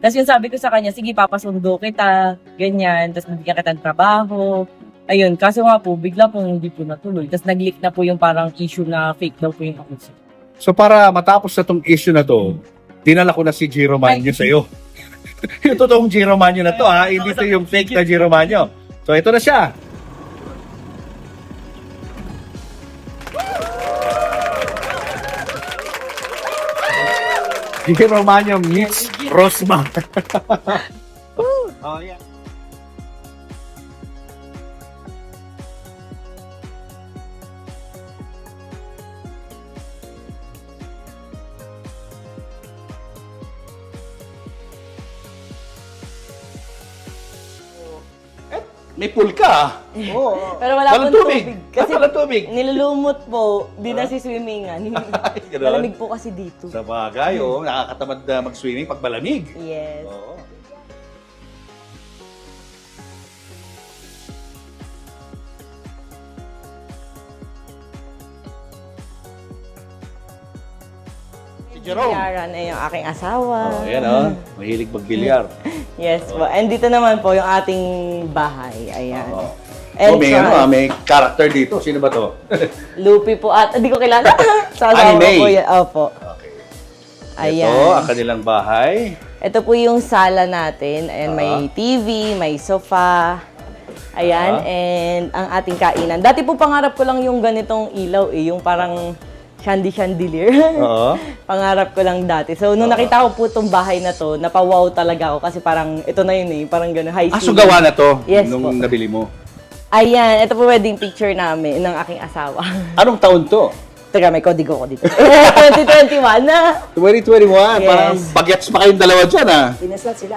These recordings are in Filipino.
Tapos yung sabi ko sa kanya, sige, papasundo kita, ganyan, tapos bibigyan kita ng trabaho. Ayun, kaso nga po, bigla pong hindi po natuloy. Tapos nag-leak na po yung parang issue na fake daw po yung accusation. So para matapos na tong issue na to, dinala ko na si Giro Manyo sa'yo. Yung totoong Giro Manyo na to ha, hindi to yung fake na Giro Manyo. So ito na siya. Giro Manyo meets Rosmar. Oh, yeah. May pool ka. Oo. Pero wala Walang pong tubig. tubig. Kasi Walang tubig. nilulumot po, di na si swimmingan. Ay, ganun. Malamig po kasi dito. Sa bagay, oh, nakakatamad na mag-swimming pag malamig. Yes. Oo. Si Jerome. Yaran ay yung aking asawa. Oh, yan oh. Mahilig mag-bilyar. Yes po. And dito naman po yung ating bahay. Ayan. Oo. Oh, may, ano, may character dito. Sino ba to? Lupi po at hindi ko kilala. Sa asawa Anime. ko po yan. Opo. Okay. Ayan. Ito, ang kanilang bahay. Ito po yung sala natin. Ayan, may TV, may sofa. Ayan, and ang ating kainan. Dati po pangarap ko lang yung ganitong ilaw eh, yung parang chandelier. Oo. Pangarap ko lang dati. So, nung nakita ko po itong bahay na to, napawaw talaga ako kasi parang ito na yun eh, parang gano'n, high So ceiling. gawa na to Yes nung po. nabili mo. Ayan, ito po wedding picture namin ng aking asawa. Anong taon to? Teka, may kodigo ko dito. 2021 na. 2021. Yes. Parang bagets pa kayong dalawa dyan ah. Pinaslat sila.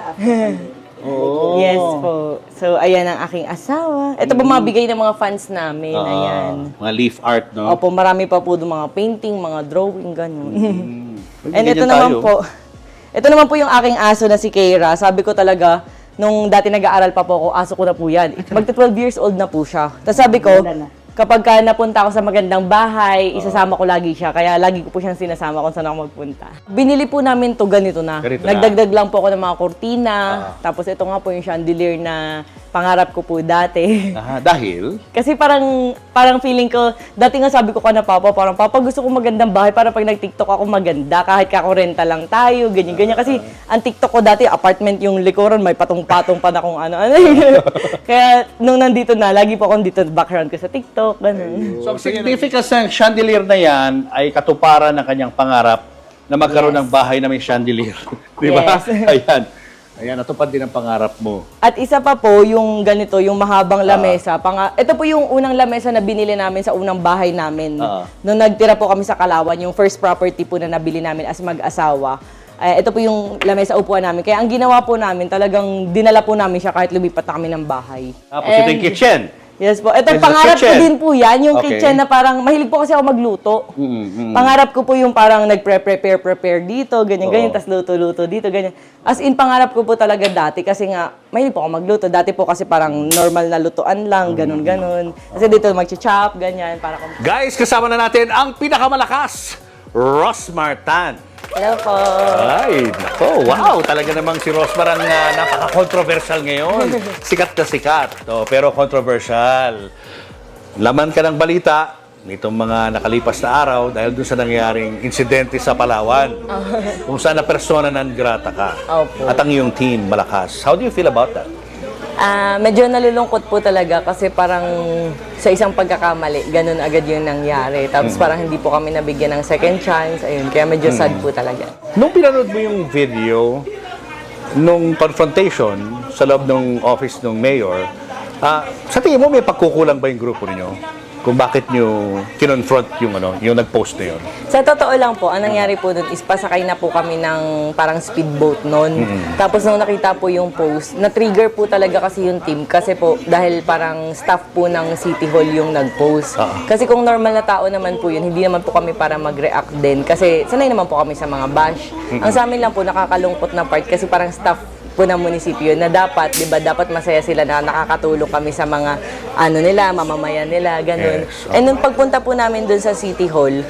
Oo. Yes po. So, ayan ang aking asawa. Ito po mga bigay ng mga fans namin. Ah, Ayan. mga leaf art, no? Opo, marami pa po doon mga painting, mga drawing, gano'n. And Ganyan ito naman po yung aking aso na si Keira. Sabi ko talaga, nung dati nag-aaral pa po ako, aso ko na po yan. Magta 12 years old na po siya. Tapos sabi ko, kapag ka napunta ako sa magandang bahay, isasama ko lagi siya. Kaya lagi ko po siyang sinasama kung saan ako magpunta. Binili po namin to ganito na. Ganito na. Nagdagdag lang po ako ng mga kurtina. Tapos ito nga po yung chandelier na pangarap ko po dati. Dahil? Kasi parang feeling ko, dati nga sabi ko ka na papa, parang papa gusto ko magandang bahay para pag nag-TikTok ako maganda, kahit kakurenta lang tayo, ganyan-ganyan. Kasi ang TikTok ko dati, apartment yung likuran, may patong-patong pa na kung ano-ano. Kaya nung nandito na, lagi po akong dito background ko sa TikTok, ganun. So, ang significance ng chandelier na yan ay katuparan ng kanyang pangarap na magkaroon ng bahay na may chandelier. Di ba? Yes. Ayan. Ayan, natupad din ang pangarap mo. At isa pa po, yung ganito, yung mahabang lamesa. Ito po yung unang lamesa na binili namin sa unang bahay namin. Nung nagtira po kami sa Kalawan, yung first property po na nabili namin as mag-asawa. Ito po yung lamesa upuan namin. Kaya ang ginawa po namin, talagang dinala po namin siya kahit lumipat na kami ng bahay. Tapos ito yung kitchen. Yes po. Ito, This is the pangarap ko kitchen. din po yan, yung Okay. kitchen na parang, mahilig po kasi ako magluto. Pangarap ko po yung parang nagpre-prepare dito, ganyan-ganyan, tas luto-luto dito, ganyan. As in, pangarap ko po talaga dati kasi nga, mahilig po ako magluto. Dati po kasi parang normal na lutuan lang, ganun-ganun. Kasi dito mag-chop, ganyan, para Guys, kasama na natin ang pinakamalakas, Rosmar Tan. Hello po. Ay, nako, wow, talaga namang si Rosmar ang napaka-controversial ngayon. Sikat na sikat, pero controversial. Laman ka ng balita nitong mga nakalipas na araw dahil dun sa nangyaring insidente sa Palawan. Kung saan na persona non grata ka. Opo. At ang iyong team malakas. How do you feel about that? Medyo nalulungkot po talaga kasi parang sa isang pagkakamali, ganun agad yung nangyari. Tapos parang hindi po kami nabigyan ng second chance. Ayun, kaya medyo sad po talaga. Nung pinanood mo yung video nung confrontation sa loob ng office ng mayor, sa tingin mo may pagkukulang ba yung grupo ninyo? Kung bakit nyo kinonfront yung yung nag-post na yun? Sa totoo lang po, ang nangyari po dun is pasakay na po kami ng parang speedboat noon. Tapos nung nakita po yung post, na-trigger po talaga kasi yung team kasi po dahil parang staff po ng City Hall yung nag-post. Kasi kung normal na tao naman po yun, hindi naman po kami para mag-react din kasi sanay naman po kami sa mga bash. Ang sa amin lang po nakakalungkot na part kasi parang staff po ng munisipyo na dapat, 'di ba, dapat masaya sila na nakakatulong kami sa mga ano nila, mamamayan nila, ganun. Yes. And nung pagpunta po namin dun sa City Hall,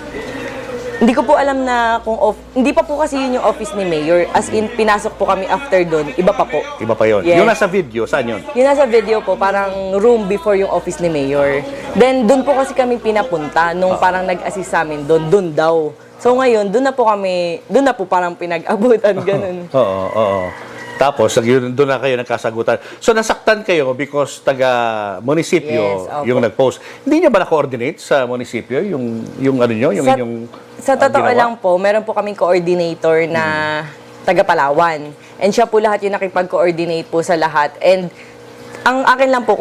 Hindi ko po alam na kung hindi pa po kasi yun yung office ni Mayor. As in, pinasok po kami after doon, iba pa po. Iba pa yun. Yes. Yung nasa video, saan yun? Yung nasa video po, parang room before yung office ni Mayor. Then, doon po kasi kami pinapunta nung parang nag-assist sa amin doon daw. So ngayon, doon na po parang pinag-abutan, ganun. Oo. Tapos, doon na kayo nagkasagutan. So, nasaktan kayo because taga-munisipyo Yes, opo. yung nag-post. Hindi niya ba na-coordinate sa munisipyo yung ano nyo, yung inyong Sa totoo ginawa? lang po, meron po kaming coordinator na taga Palawan. And siya po lahat yung nakipag-coordinate po sa lahat. And ang akin lang po,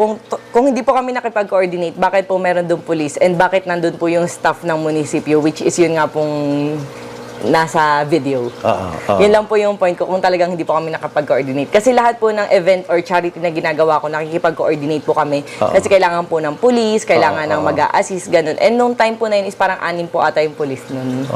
kung hindi po kami nakipag-coordinate, bakit po meron doon police and bakit nandun po yung staff ng munisipyo, which is yun nga pong nasa video. Yun lang po yung point ko kung talagang hindi po kami nakapag-coordinate. Kasi lahat po ng event or charity na ginagawa ko, nakikipag-coordinate po kami. Kasi kailangan po ng police, kailangan ng mag-a-assist, ganun. And nung time po na yun is parang 6 po ata yung police nun.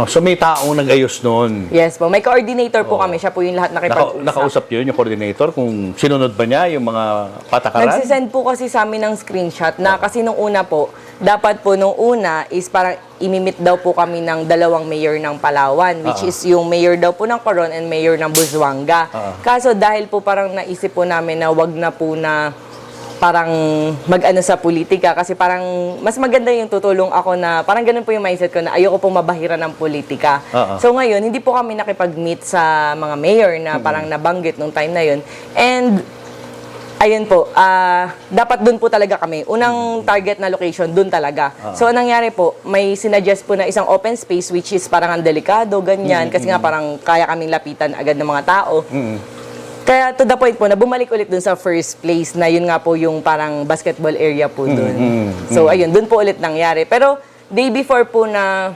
So, may taong nag-ayos nun. Yes po, may coordinator po kami. Siya po yung lahat nakipag-usap. Nakausap yun yung coordinator kung sinunod ba niya yung mga patakaran? Nagsisend po kasi sa amin ng screenshot na kasi nung una po, dapat po nung una is parang imimit daw po kami ng 2 mayor ng Palawan, which is yung mayor daw po ng Coron and mayor ng Busuanga. Kaso dahil po parang naisip po namin na wag na po na parang mag-ano sa politika kasi parang mas maganda yung tutulong ako na parang ganun po yung mindset ko na ayoko pong mabahira ng politika. So ngayon, hindi po kami nakipag-meet sa mga mayor na parang nabanggit nung time na yun. And ayun po, dapat doon po talaga kami. Unang target na location, doon talaga. So, anong nangyari po, may sinuggest po na isang open space which is parang ang delikado, ganyan. Kasi nga parang kaya kaming lapitan agad ng mga tao. Kaya to the point po na bumalik ulit doon sa first place na yun nga po yung parang basketball area po doon. So, ayun, doon po ulit nangyari. Pero, day before po na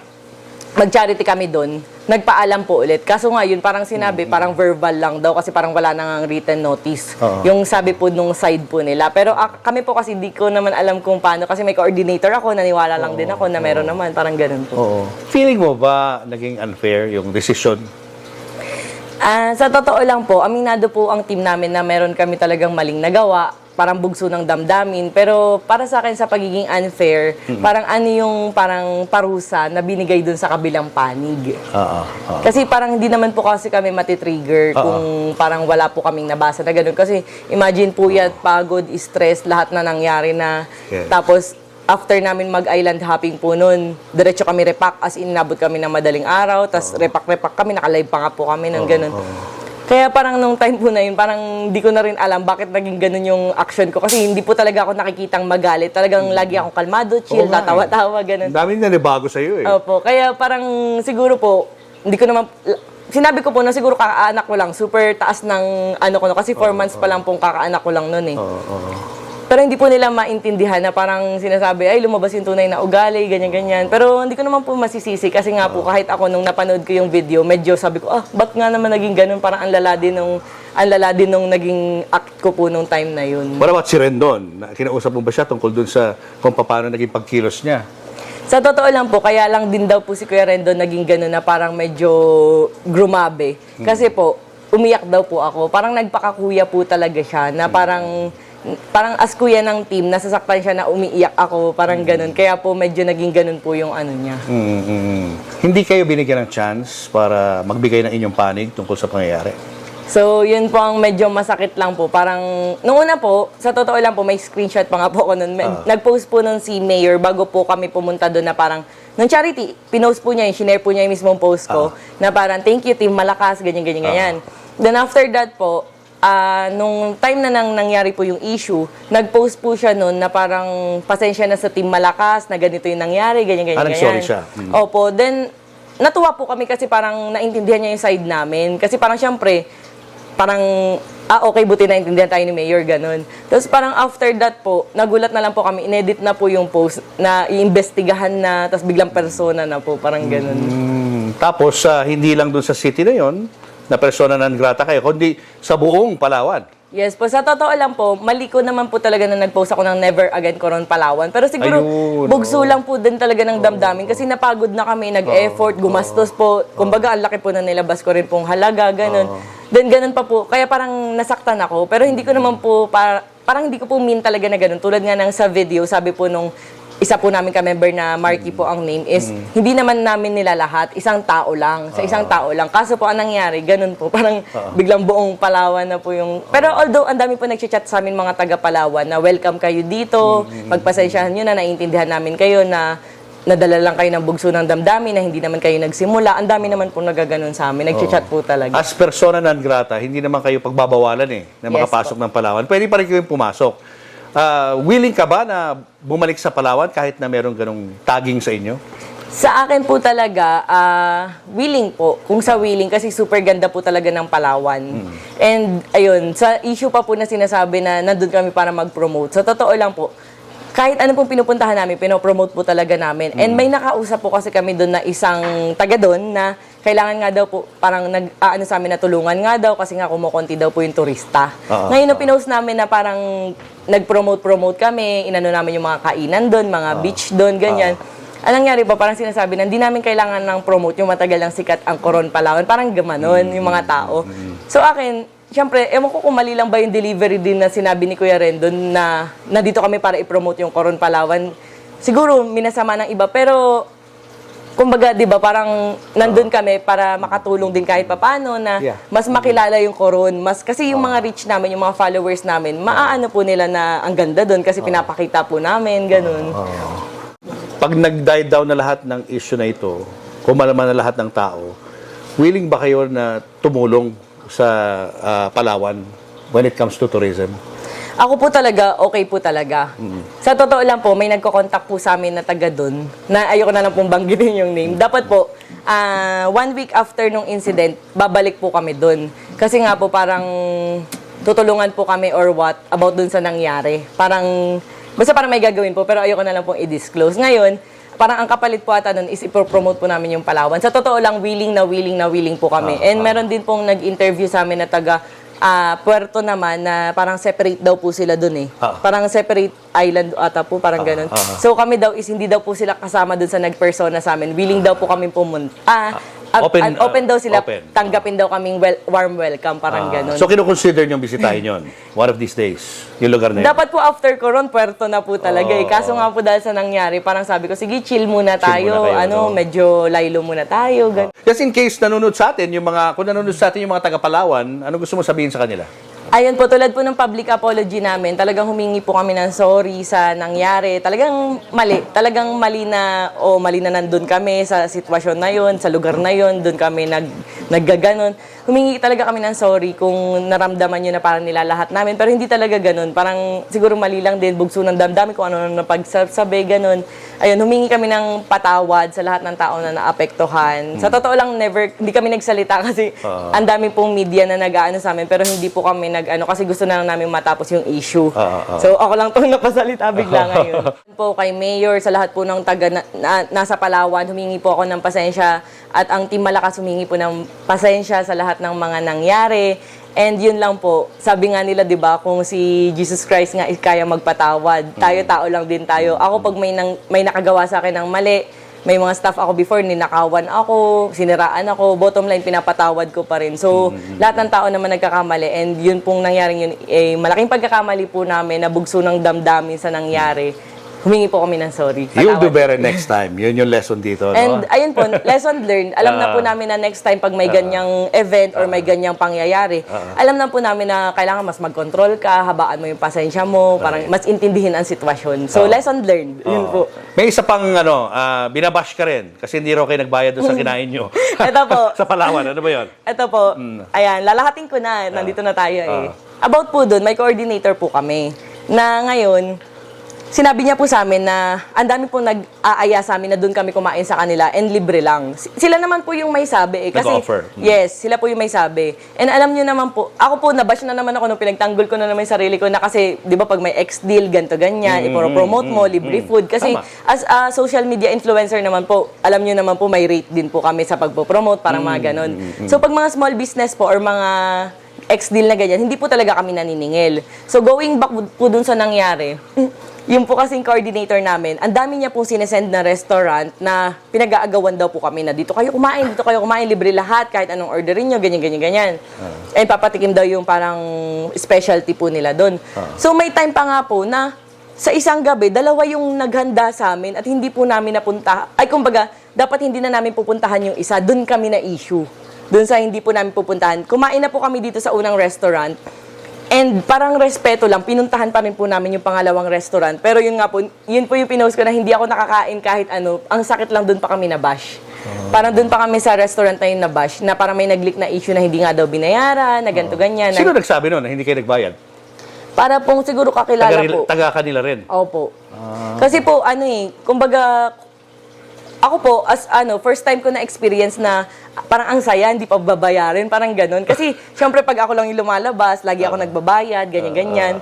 mag-charity kami doon, nagpaalam po ulit. Kaso nga yun, parang sinabi, parang verbal lang daw kasi parang wala nang written notice. Yung sabi po nung side po nila. Pero kami po kasi di ko naman alam kung paano kasi may coordinator ako, naniwala lang din ako na meron naman, parang ganun po. Feeling mo ba naging unfair yung decision? Sa totoo lang po, aminado po ang team namin na meron kami talagang maling nagawa, parang bugso ng damdamin. Pero para sa akin sa pagiging unfair, parang ano yung parang parusa na binigay dun sa kabilang panig. Kasi parang hindi naman po kasi kami matitrigger kung parang wala po kaming nabasa na ganun. Kasi imagine po yan, pagod, stress, lahat na nangyari na. Yes. Tapos after namin mag-island hopping po nun, diretso kami repack, as in nabot kami ng madaling araw, tas repack kami, nakalive pa nga po kami ng ganun. Kaya parang nung time po na yun, parang hindi ko na rin alam bakit naging ganun yung action ko. Kasi hindi po talaga ako nakikitang magalit. Talagang lagi akong kalmado, chill, tatawa-tawa, ganun. Daming nanibago sa'yo eh. Opo, kaya parang siguro po, hindi ko naman, sinabi ko po na siguro kakaanak ko lang, super taas ng ano ko, kasi 4 months pa lang pong kakaanak ko lang nun eh. Pero hindi po nila maintindihan na parang sinasabi, ay lumabas yung tunay na ugali, ganyan-ganyan. Pero hindi ko naman po masisisi kasi nga po kahit ako nung napanood ko yung video, medyo sabi ko, ba't nga naman naging ganun? Parang ang lala din nung naging act ko po nung time na yun. What about si Rendon? Kinausap mo ba siya tungkol dun sa kung paano naging pagkilos niya? Sa totoo lang po, kaya lang din daw po si Kuya Rendon naging ganun na parang medyo grumabe. Kasi po, umiyak daw po ako. Parang nagpakakuya po talaga siya na parang as kuya ng team, nasasaktan siya na umiiyak ako, parang ganun. Kaya po medyo naging ganun po yung ano niya. Hindi kayo binigyan ng chance para magbigay ng inyong panig tungkol sa pangyayari? So, yun po ang medyo masakit lang po. Parang, nung una po, sa totoo lang po, may screenshot pa nga po ako nun. Nag-post po nun si Mayor bago po kami pumunta doon na parang, nung charity, pinost po niya, shinare po niya yung mismong post ko, na parang, thank you, team Malakas, ganyan. Then after that po, nung time na nangyari po yung issue, nag-post po siya noon na parang pasensya na sa Team Malakas, na ganito yung nangyari, ganyan. Nag-sorry siya. Opo, then natuwa po kami kasi parang naintindihan niya yung side namin. Kasi parang syempre, parang, okay, buti naintindihan tayo ni Mayor, ganun. Tapos parang after that po, nagulat na lang po kami, inedit na po yung post na iimbestigahan na, tapos biglang persona na po, parang ganun. Tapos, hindi lang dun sa city na yon na persona non grata kayo, kundi sa buong Palawan. Yes po, sa totoo lang po, mali ko naman po talaga na nag-post ako ng Never Again Coron Palawan. Pero siguro, bugso lang po din talaga ng damdamin kasi napagod na kami, nag-effort, gumastos po. Kumbaga, ang laki po na nilabas ko rin pong halaga, ganun. Then, ganun pa po. Kaya parang nasaktan ako. Pero hindi ko naman po, parang hindi ko po mean talaga na ganun. Tulad nga ng sa video, sabi po nung isa po namin ka-member na Marky po ang name is, hindi naman namin nila lahat, isang tao lang, sa isang tao lang. Kaso po, ang nangyari, ganun po, parang biglang buong Palawan na po yung... Pero although, ang dami po nag-chat sa amin mga taga-Palawan na welcome kayo dito, pagpasensyahan nyo na, naiintindihan namin kayo na nadala lang kayo ng bugso ng damdamin na hindi naman kayo nagsimula. Ang dami naman po nagaganon sa amin. Nag-chat po talaga. As persona non grata, hindi naman kayo pagbabawalan na Yes, makapasok ng Palawan. Pwede pa rin kayong pumasok. Willing ka ba na bumalik sa Palawan kahit na merong ganong tagging sa inyo? Sa akin po talaga, willing po. Kung sa willing, kasi super ganda po talaga ng Palawan. And ayun, sa issue pa po na sinasabi na nandun kami para mag-promote. Sa totoo lang po, kahit ano pong pinupuntahan namin, pinopromote po talaga namin. And may nakausap po kasi kami doon na isang taga doon na kailangan nga daw po, parang nag-aano sa amin na tulungan nga daw kasi nga kumukonti daw po yung turista. Ngayon, no, pinost namin na parang nag-promote kami, inano namin yung mga kainan doon, mga beach doon, ganyan. Anong nangyari pa, parang sinasabi na hindi namin kailangan ng promote yung matagal lang sikat ang Coron Palawan. Parang gamanon yung mga tao. So akin, siyempre, ewan ko kung mali lang ba yung delivery din na sinabi ni Kuya Rendon na nandito kami para i-promote yung Coron Palawan. Siguro, minasama ng iba. Pero, kumbaga, di ba, parang nandun kami para makatulong din kahit papano na mas makilala yung Coron. Kasi yung mga reach namin, yung mga followers namin, maaano po nila na ang ganda doon kasi pinapakita po namin, ganun. Pag nag-die down na lahat ng issue na ito, kumalaman na lahat ng tao, willing ba kayo na tumulong sa Palawan when it comes to tourism? Ako po talaga, okay po talaga. Sa totoo lang po, may nagko-contact po sa amin na taga doon, na ayoko na lang pong banggitin yung name. Dapat po, 1 week after nung incident, babalik po kami doon. Kasi nga po, parang tutulungan po kami or what about doon sa nangyari. Basta parang may gagawin po, pero ayoko na lang pong i-disclose. Ngayon, parang ang kapalit po ata nun is ipopromote po namin yung Palawan. Sa totoo lang, willing po kami. And meron din pong nag-interview sa amin na taga Puerto naman na parang separate daw po sila dun eh. Parang separate island ata po, parang ganun. So kami daw is hindi daw po sila kasama dun sa nag-persona sa amin. Willing daw po kami pumunta. Open daw sila, tanggapin daw kaming warm welcome, parang ganun. So kinukonsider niyong bisitahin yon one of these days, yung lugar na yun? Dapat po after Coron, Puerto na po talaga eh. Kaso nga po dahil sa nangyari, parang sabi ko, sige, chill muna tayo. muna kayo, no? Medyo laylo muna tayo. Just in case nanonood sa atin, kung nanonood sa atin yung mga taga-Palawan, ano gusto mo sabihin sa kanila? Ayun po, tulad po ng public apology namin, talagang humingi po kami ng sorry sa nangyari. Talagang mali na nandun kami sa sitwasyon na yun, sa lugar na yun, doon kami naggaganon. Humingi talaga kami ng sorry kung naramdaman nyo na parang nilalahat namin, pero hindi talaga ganun. Parang siguro mali lang din, bugso ng damdamin kung ano na napagsasabi, ganun. Ayun, humingi kami ng patawad sa lahat ng tao na naapektuhan. Sa totoo lang, hindi kami nagsalita kasi ang dami pong media na nag-aano sa amin, pero hindi po kami kasi gusto na lang namin matapos yung issue. So ako lang itong napasalita bigla ngayon. Po kay Mayor, sa lahat po ng taga nasa Palawan, humingi po ako ng pasensya at ang Team Malakas humingi po ng pasensya sa lahat ng mga nangyari. And yun lang po, sabi nga nila, di ba, kung si Jesus Christ nga kaya magpatawad, tayo tao lang din tayo. Ako pag may nakagawa sa akin ng mali, may mga staff ako before, ninakawan ako, siniraan ako, bottom line, pinapatawad ko pa rin. So, lahat ng tao naman nagkakamali and yun pong nangyaring yun, malaking pagkakamali po namin, nabugso ng damdamin sa nangyari. Humingi po kami ng sorry. You'll do better next time. Yun yung lesson dito, no? And ayun po, lesson learned. Alam na po namin na next time pag may ganyang event or may ganyang pangyayari, alam na po namin na kailangan mas mag-control ka, habaan mo yung pasensya mo, parang mas intindihin ang sitwasyon. So, lesson learned. Yun po. May isa pang, binabash ka rin kasi hindi raw kayo nagbayad doon sa kinain nyo. Ito po. Sa Palawan, ano ba yun? Ito po. Ayan, lalahatin ko na. Nandito na tayo eh. About po doon, may coordinator po kami na ngayon, sinabi niya po sa amin na ang dami pong nag-aaya sa amin na doon kami kumain sa kanila and libre lang. Sila naman po yung may sabi eh. Kasi, nag-offer. Yes, sila po yung may sabi. And alam niyo naman po, ako po, nabash na naman ako nung pinagtanggol ko na naman yung sarili ko na kasi, di ba, pag may ex-deal, ganto ganyan, ipropromote mo, libre food. Kasi as a social media influencer naman po, alam niyo naman po, may rate din po kami sa pagpo-promote, parang mga ganon. So, pag mga small business po or mga ex-deal na ganyan, hindi po talaga kami naniningil. So, going back po dun sa nangyari, yung po kasing coordinator namin, ang dami niya pong sinesend na restaurant na pinag-aagawan daw po kami na dito kayo kumain, libre lahat, kahit anong orderin nyo, ganyan. And papatikim daw yung parang specialty po nila doon. So may time pa nga po na sa isang gabi, dalawa yung naghanda sa amin at hindi po namin napunta. Ay, kumbaga, dapat hindi na namin pupuntahan yung isa. Doon kami na issue. Doon sa hindi po namin pupuntahan. Kumain na po kami dito sa unang restaurant. And parang respeto lang, pinuntahan pa rin po namin yung pangalawang restaurant. Pero yun nga po, yun po yung pinost ko na hindi ako nakakain kahit ano. Ang sakit lang, doon pa kami nabash. Parang doon pa kami sa restaurant na yun nabash, na parang may nag-leak na issue na hindi nga daw binayaran, na ganito ganyan. Sino nagsabi nun na hindi kayo nagbayad? Para pong siguro kakilala po. Taga kanila rin. Opo. Kasi po, kumbaga, ako po, first time ko na experience na parang ang saya, hindi pa babayarin, parang ganun. Kasi, syempre, pag ako lang yung lumalabas, lagi ako nagbabayad, ganyan-ganyan.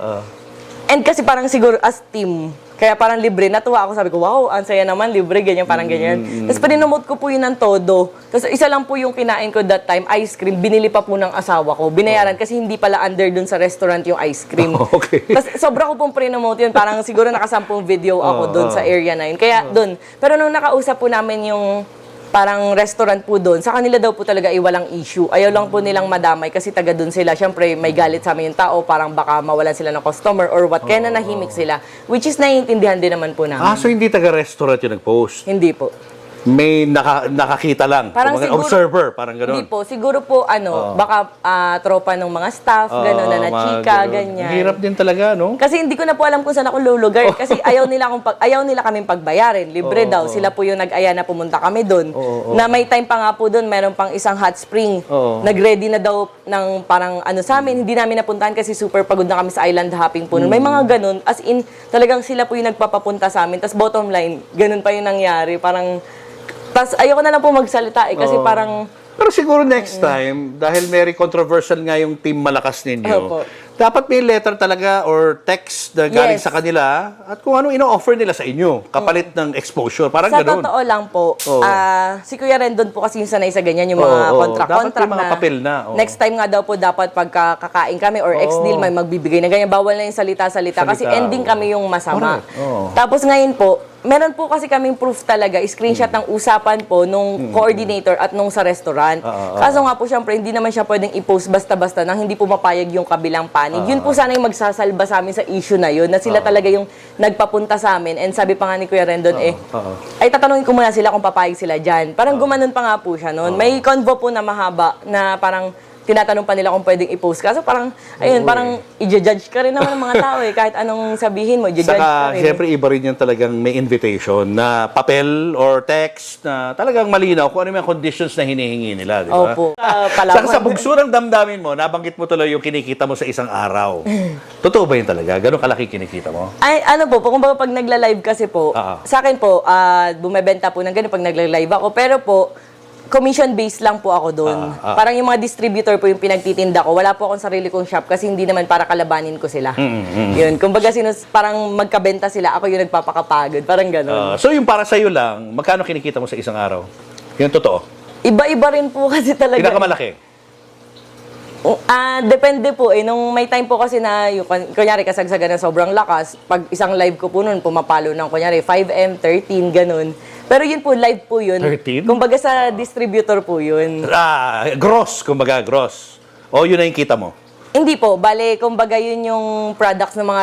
And kasi parang siguro as team, kaya parang libre, natuwa ako, sabi ko, wow, ang saya naman, libre, ganyan, parang ganyan. Tapos paninomot ko po yun ng todo. Tapos isa lang po yung kinain ko that time, ice cream, binili pa po ng asawa ko. Binayaran kasi hindi pala under dun sa restaurant yung ice cream. Okay. Tapos sobra ko pong prinomote yun, parang siguro nakasampung video ako dun sa Area 9. Kaya dun. Pero nung nakausap po namin yung parang restaurant po doon, sa kanila daw po talaga walang issue. Ayaw lang po nilang madamay kasi taga doon sila. Siyempre, may galit sa amin yung tao, parang baka mawalan sila ng customer or what. Kaya nanahimik sila. Which is naiintindihan din naman po namin. So hindi taga-restaurant yung nag-post? Hindi po. May nakakita lang? Parang Kumbaga, siguro- observer, parang gano'n? Hindi po. Siguro po, baka tropa ng mga staff, gano'n na mga chika, ganun. ganyan. Hirap din talaga, no? Kasi hindi ko na po alam kung saan ako lulugar. Kasi ayaw nila kaming pagbayarin. Libre daw. Sila po yung nag-aya na pumunta kami doon. Na may time pa nga po doon, meron pang isang hot spring. Nag-ready na daw ng parang sa amin. Hindi namin napuntahan kasi super pagod na kami sa island hopping po noon. May mga ganun. As in, talagang sila po yung nagpapapunta sa amin. Tapos bottom line, ganun pa yung nangyari. Parang, tas ayoko na lang po magsalita kasi parang, Pero siguro next time, dahil very controversial nga yung team malakas ninyo, Opo. dapat may letter talaga or text na galing Yes. sa kanila at kung ano ino-offer nila sa inyo, kapalit ng exposure. Parang sa gano'n. totoo lang po, Oo. si Kuya Rendon po kasi yung sanay sa ganyan, yung mga Oo, contract dapat may mga papel na, oo. next time nga daw po dapat pagka kakain kami or ex-deal may magbibigay na ganyan. Bawal na yung salita-salita kasi Salita, ending oo. kami yung masama. Correct, oo. Tapos ngayon po, meron po kasi kaming proof talaga, screenshot ng usapan po nung coordinator at nung sa restaurant. Kaso nga po, syempre, hindi naman siya pwedeng i-post basta-basta nang hindi po mapayag yung kabilang panig. Yun po sana yung magsasalba sa amin sa issue na yun, na sila talaga yung nagpapunta sa amin. And sabi pa nga ni Kuya Rendon, ay tatanungin ko muna sila kung papayag sila dyan. Parang gumanon pa nga po siya noon. May convo po na mahaba na parang tinatanong pa nila kung pwedeng i-post. Kaso parang, ayun, parang i-judge ka rin naman ng mga tao eh. Kahit anong sabihin mo, i-judge ka Saka, rin. siyempre, iba rin yung talagang may invitation na papel or text na talagang malinaw kung ano yung conditions na hinihingi nila, di ba? Opo. Saka sa bugso ng damdamin mo, nabanggit mo tuloy yung kinikita mo sa isang araw. Totoo ba yun talaga? Ganun kalaki kinikita mo? Ay, kung baga pag nagla-live kasi po, sa akin po, bumebenta po ng ganun pag nagla-live ako. Pero po, commission-based lang po ako doon. Parang yung mga distributor po yung pinagtitinda ko. Wala po akong sarili kong shop kasi hindi naman para kalabanin ko sila. Yun. Kumbaga, parang magkabenta sila, ako yung nagpapakapagod. Parang ganun. So yung para sa'yo lang, magkano kinikita mo sa isang araw? Yung totoo. Iba-iba rin po kasi talaga. Pinakamalaki. Depende po eh. Nung may time po kasi na, yung, kunyari, kasagsagan na sobrang lakas, pag isang live ko po nun, pumapalo ng, kunyari, 5M, 13, ganun. Pero yun po, live po yun. 13? Kumbaga sa distributor po yun. Gross, kumbaga, gross. O yun na yung kita mo. Hindi po, bale, kumbaga yun yung products ng mga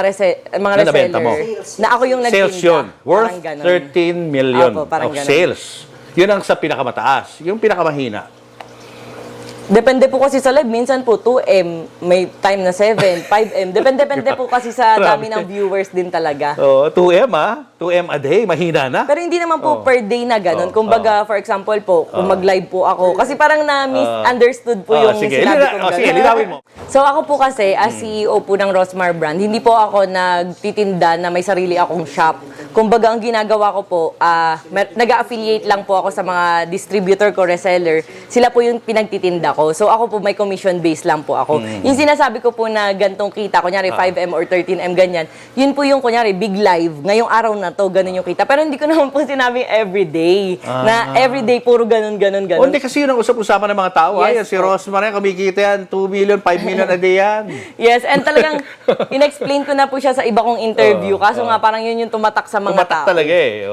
Na nabenta mo. reseller. Na ako yung nagtinda. Sales yun. Worth Parang ganun. 13 million Opo, parang of ganun. sales. Yun ang sa pinakamataas. Yung pinakamahina. Depende po kasi sa live. Minsan po 2M, may time na 7, 5M. Depende po kasi sa dami ng viewers din talaga. 2M 2M a day, mahina na. Pero hindi naman po per day na ganun. Kumbaga, for example po, kung mag-live po ako, kasi parang na-misunderstood po yung sige. sinabi kong Sige, ganun. linawin mo. So ako po kasi, as CEO po ng Rosmar Brand, hindi po ako nagtitinda na may sarili akong shop. Kumbaga, ang ginagawa ko po, nag-affiliate lang po ako sa mga distributor ko, reseller. Sila po yung pinagtitinda ko. So ako po, may commission-based lang po ako. Yung sinasabi ko po na gantong kita, kunyari 5M or 13M, ganyan, yun po yung kunyari big live. Ngayong araw na to, ganun yung kita. Pero hindi ko naman po sinabing everyday. Na everyday, puro ganun. Hindi kasi yun ang usap-usapan ng mga tao. Yes, Ayan, si Rosmar yan, kumikita yan, 2 million, 5 million a day yan. Yes, and talagang in-explain ko na po siya sa iba kong interview. Kaso nga, parang yun yung tumatak sa mga Tumatak tao. talaga eh.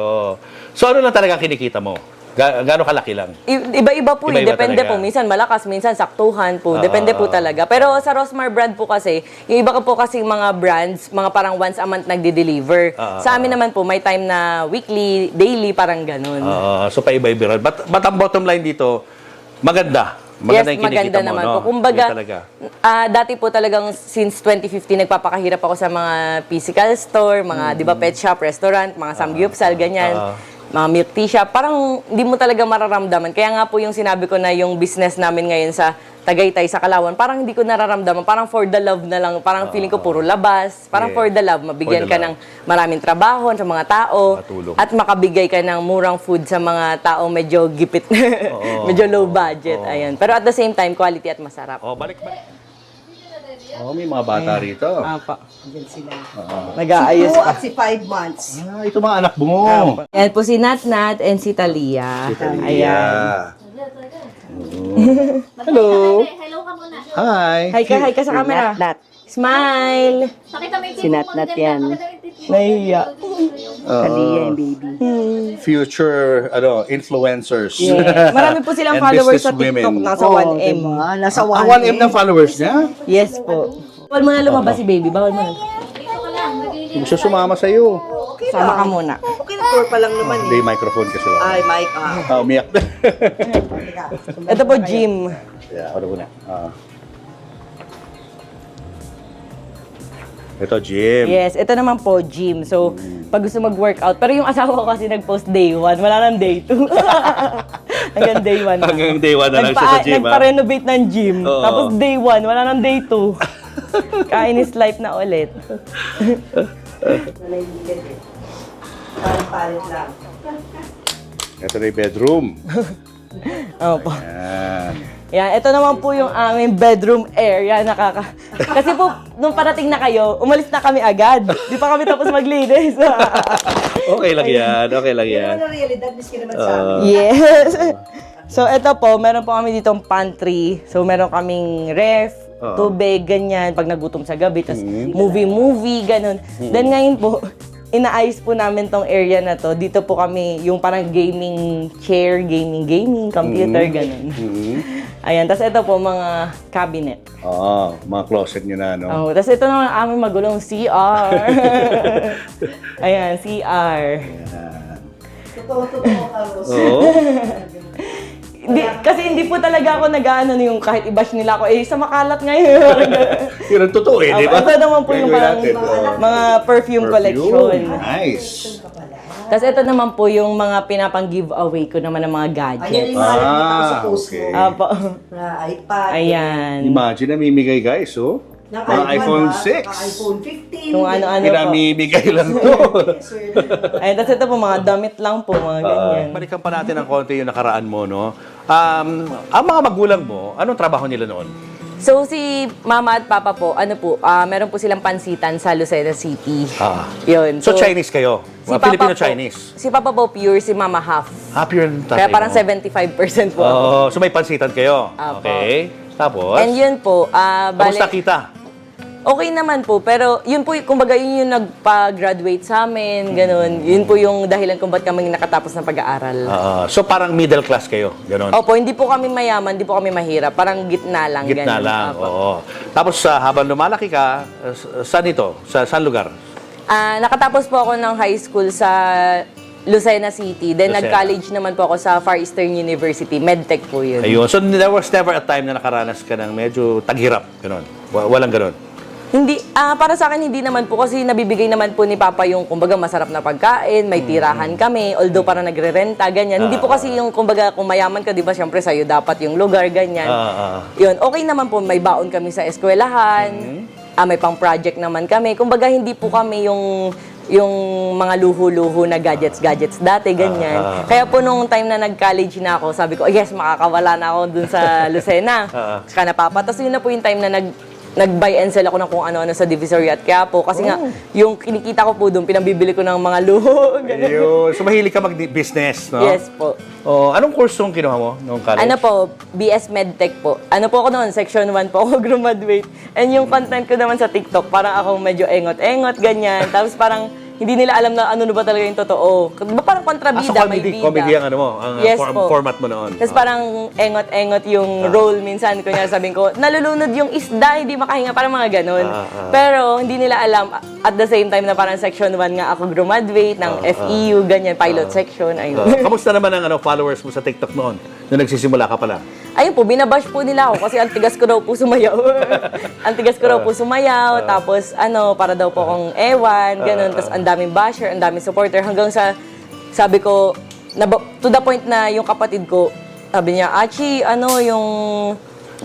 So ano lang talaga kinikita mo? Gaano kalaki lang? Iba-iba po. Iba-iba Depende talaga. po. Minsan malakas, minsan saktuhan po. Depende po talaga. Pero sa Rosmar brand po kasi, yung iba ko po kasi mga brands, mga parang once a month nagde-deliver. Sa amin naman po, may time na weekly, daily, parang ganun. So paiba-iba rin. But ang bottom line dito, maganda. Maganda Yes, yung kinikita maganda mo, naman no? po. Kumbaga, Yun talaga. dati po talagang since 2015, nagpapakahirap ako sa mga physical store, mga, di ba, pet shop, restaurant, mga samgyupsal, ganyan. Mga milk tea shop. Parang hindi mo talaga mararamdaman. Kaya nga po yung sinabi ko na yung business namin ngayon sa Tagaytay, sa Kalawan, parang hindi ko nararamdaman. Parang for the love na lang. Parang feeling ko puro labas. Parang Yeah. for the love. Mabigyan For the ka ng maraming trabaho sa mga tao. Matulong. At makabigay ka ng murang food sa mga tao medyo gipit. medyo low budget. Ayan. Pero at the same time, quality at masarap. Balik. May mga bata rito. Apa. Diyan sila. Nag-aayos At si 5 months. Ito mga anak mo. Yan po si Nat Nat and si Talia. Ayan. Hello. Hello ka muna. Hi. Hi ka sa camera. Nat. Smile. Pakita mo yung Sinat-nat yan. Nahiya. Talia yung baby. Future influencers. Marami po silang And followers sa businesswomen. TikTok. Nasa 1M. Diba? Nasa 1M. 1M ng followers niya? Yes po. Bawal mo na lumabas si baby. Bawal mo na. Dito ka lang. Maglilinis. Hindi siya sumama sa'yo. Okay Sama lang. ka muna. Okay na, tour pa lang naman Hindi, microphone kasi lang. Ay, Mike. Umiyak na. Ito po, gym. Ano ko na. Ito, Jim. Yes, ito naman po, gym. So, pag gusto mag-workout. Pero yung asawa ko kasi nag-post day 1. Wala nang day 2. Hanggang day 1 na. Hanggang day 1 na lang siya sa gym, ha? Nagpa-renovate ng gym. Oo. Tapos day 1, wala nang day 2. Kainis life na ulit. Palit lang. Ito na yung bedroom. Opo. Yan. Yan, ito naman po yung aming bedroom area. Kasi po, nung parating na kayo, umalis na kami agad. Di pa kami tapos maglinis. Okay lang yan. Okay lang yan. Ano na realidad, miski naman sa amin. Yes. So, ito po, meron po kami ditong pantry. So, meron kaming ref, tubig, ganyan, pag nagutom sa gabi. Tapos, movie, ganun. Then, ngayon po, inaayos po namin tong area na to. Dito po kami, yung parang gaming chair, gaming, computer, ganun. Ayan, tapos ito po, mga cabinet. Oo, mga closet nyo na, no? Oh, tapos ito naman ang aming magulong CR. Ayan, CR. Totoo, Carlos. Oo. Kasi hindi po talaga ako nag-ano yung kahit i-bash nila ako, sa makalat ngayon. Yun ang totoo eh, di ba? Ito naman po yung Gagawin parang natin, mga perfume collection. Nice. Tapos ito naman po yung mga pinapang giveaway ko naman ng mga Ayan gadgets. yung mga nakikita ko sa post okay. mo. Apo. Na iPad. Ayan. Imagine, namimigay guys, oh. Ng Mga iPhone 6. Ng iPhone 15. Kung ano-ano po. Pinamimigay lang to. Ayun, tapos ito po mga damit lang po, mga ganyan. Balikan pa natin ng konti yung nakaraan mo, no? Ang mga magulang mo, anong trabaho nila noon? So si mama at papa po, meron po silang pansitan sa Lucena City. Yun. So, Chinese kayo? Si Mga Papa Filipino-Chinese? Po, si Papa po pure, si mama half. Happy yung tatay Kaya parang mo? 75% po ako. Oh, so may pansitan kayo? Apo. Okay. Tapos? And yun po, Kamusta kita? okay naman po, pero yun po, kumbaga yun yung nagpa-graduate sa amin, ganun. Yun po yung dahilan kung ba't kami nakatapos ng pag-aaral. So parang middle class kayo? Ganon? Opo, hindi po kami mayaman, hindi po kami mahirap. Parang gitna lang. Gitna ganun. lang, Opo. oo. Tapos habang lumalaki ka, saan ito? Saan lugar? Nakatapos po ako ng high school sa Lucena City. Then Lucena. nag-college naman po ako sa Far Eastern University. Medtech po yun. Ayun. So there was never a time na nakaranas ka ng medyo taghirap? Ganon? Walang ganon? Hindi, para sa akin hindi naman po kasi nabibigay naman po ni Papa yung kumbaga masarap na pagkain, may tirahan kami, although para nagre-renta, ganyan. Hindi po kasi yung kumbaga kung mayaman ka, di ba, syempre sa'yo dapat yung lugar, ganyan. Yun, okay naman po, may baon kami sa eskwelahan, may pang-project naman kami. Kumbaga hindi po kami yung mga luho-luho na gadgets dati, ganyan. Kaya po nung time na nag-college na ako, sabi ko, yes, makakawala na ako dun sa Lucena. Saka napapatas, yun na po yung time na nag-buy and sell ako ng kung ano-ano sa Divisoria at Quiapo. Kasi nga, yung kinikita ko po doon, pinambibili ko ng mga luho. Ganun. Ayun. So mahilig ka mag-business, no? Yes po. Oh, anong course yung kinuha mo nung college? Ano po, BS Medtech po. Ano po ako noon, Section 1 po ako graduate. And yung content ko naman sa TikTok, parang ako medyo engot-engot, ganyan. Tapos parang hindi nila alam na ano na ba talaga yung totoo. Parang kontrabida, may bida. Comedy ang ano mo, ang Yes po. format mo noon. Tapos parang engot-engot yung role minsan. Kunya sabihin ko, nalulunod yung isda, hindi makahinga, parang mga ganun. Pero hindi nila alam, at the same time na parang section 1 nga ako graduate ng FEU, ganyan, pilot section, ayun. Kamusta naman ang followers mo sa TikTok noon? Nung nagsisimula ka pa lang? Ayun po, binabash po nila ako kasi ang tigas ko daw po sumayaw. Ang tigas ko daw po sumayaw, tapos para daw po akong ewan, ganun. Tapos ang daming basher, ang daming supporter. Hanggang sa, sabi ko, to the point na yung kapatid ko, sabi niya, Achi, yung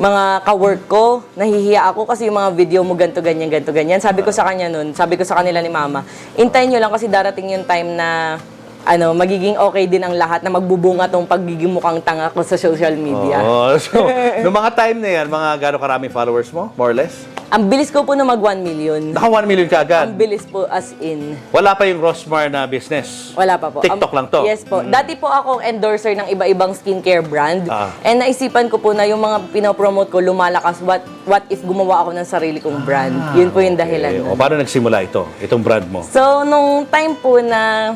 mga ka-work ko, nahihiya ako kasi yung mga video mo ganto ganyan, ganto ganyan. Sabi ko sa kanya nun, sabi ko sa kanila ni Mama, intayin nyo lang kasi darating yung time na magiging okay din ang lahat na magbubunga tong pagiging mukhang tanga ko sa social media. So, noong mga time na yan, mga gano'ng karaming followers mo, more or less? Ang bilis ko po na mag 1 million. Naka 1 million ka agad? Ang bilis po as in. Wala pa yung Rosmar na business? Wala pa po. TikTok lang to? Yes po. Dati po akong endorser ng iba-ibang skincare brand. Ah. And naisipan ko po na yung mga pinopromote ko lumalakas, what if gumawa ako ng sarili kong brand. Yun po yung dahilan. O paano nagsimula ito? Itong brand mo? So, nung time po na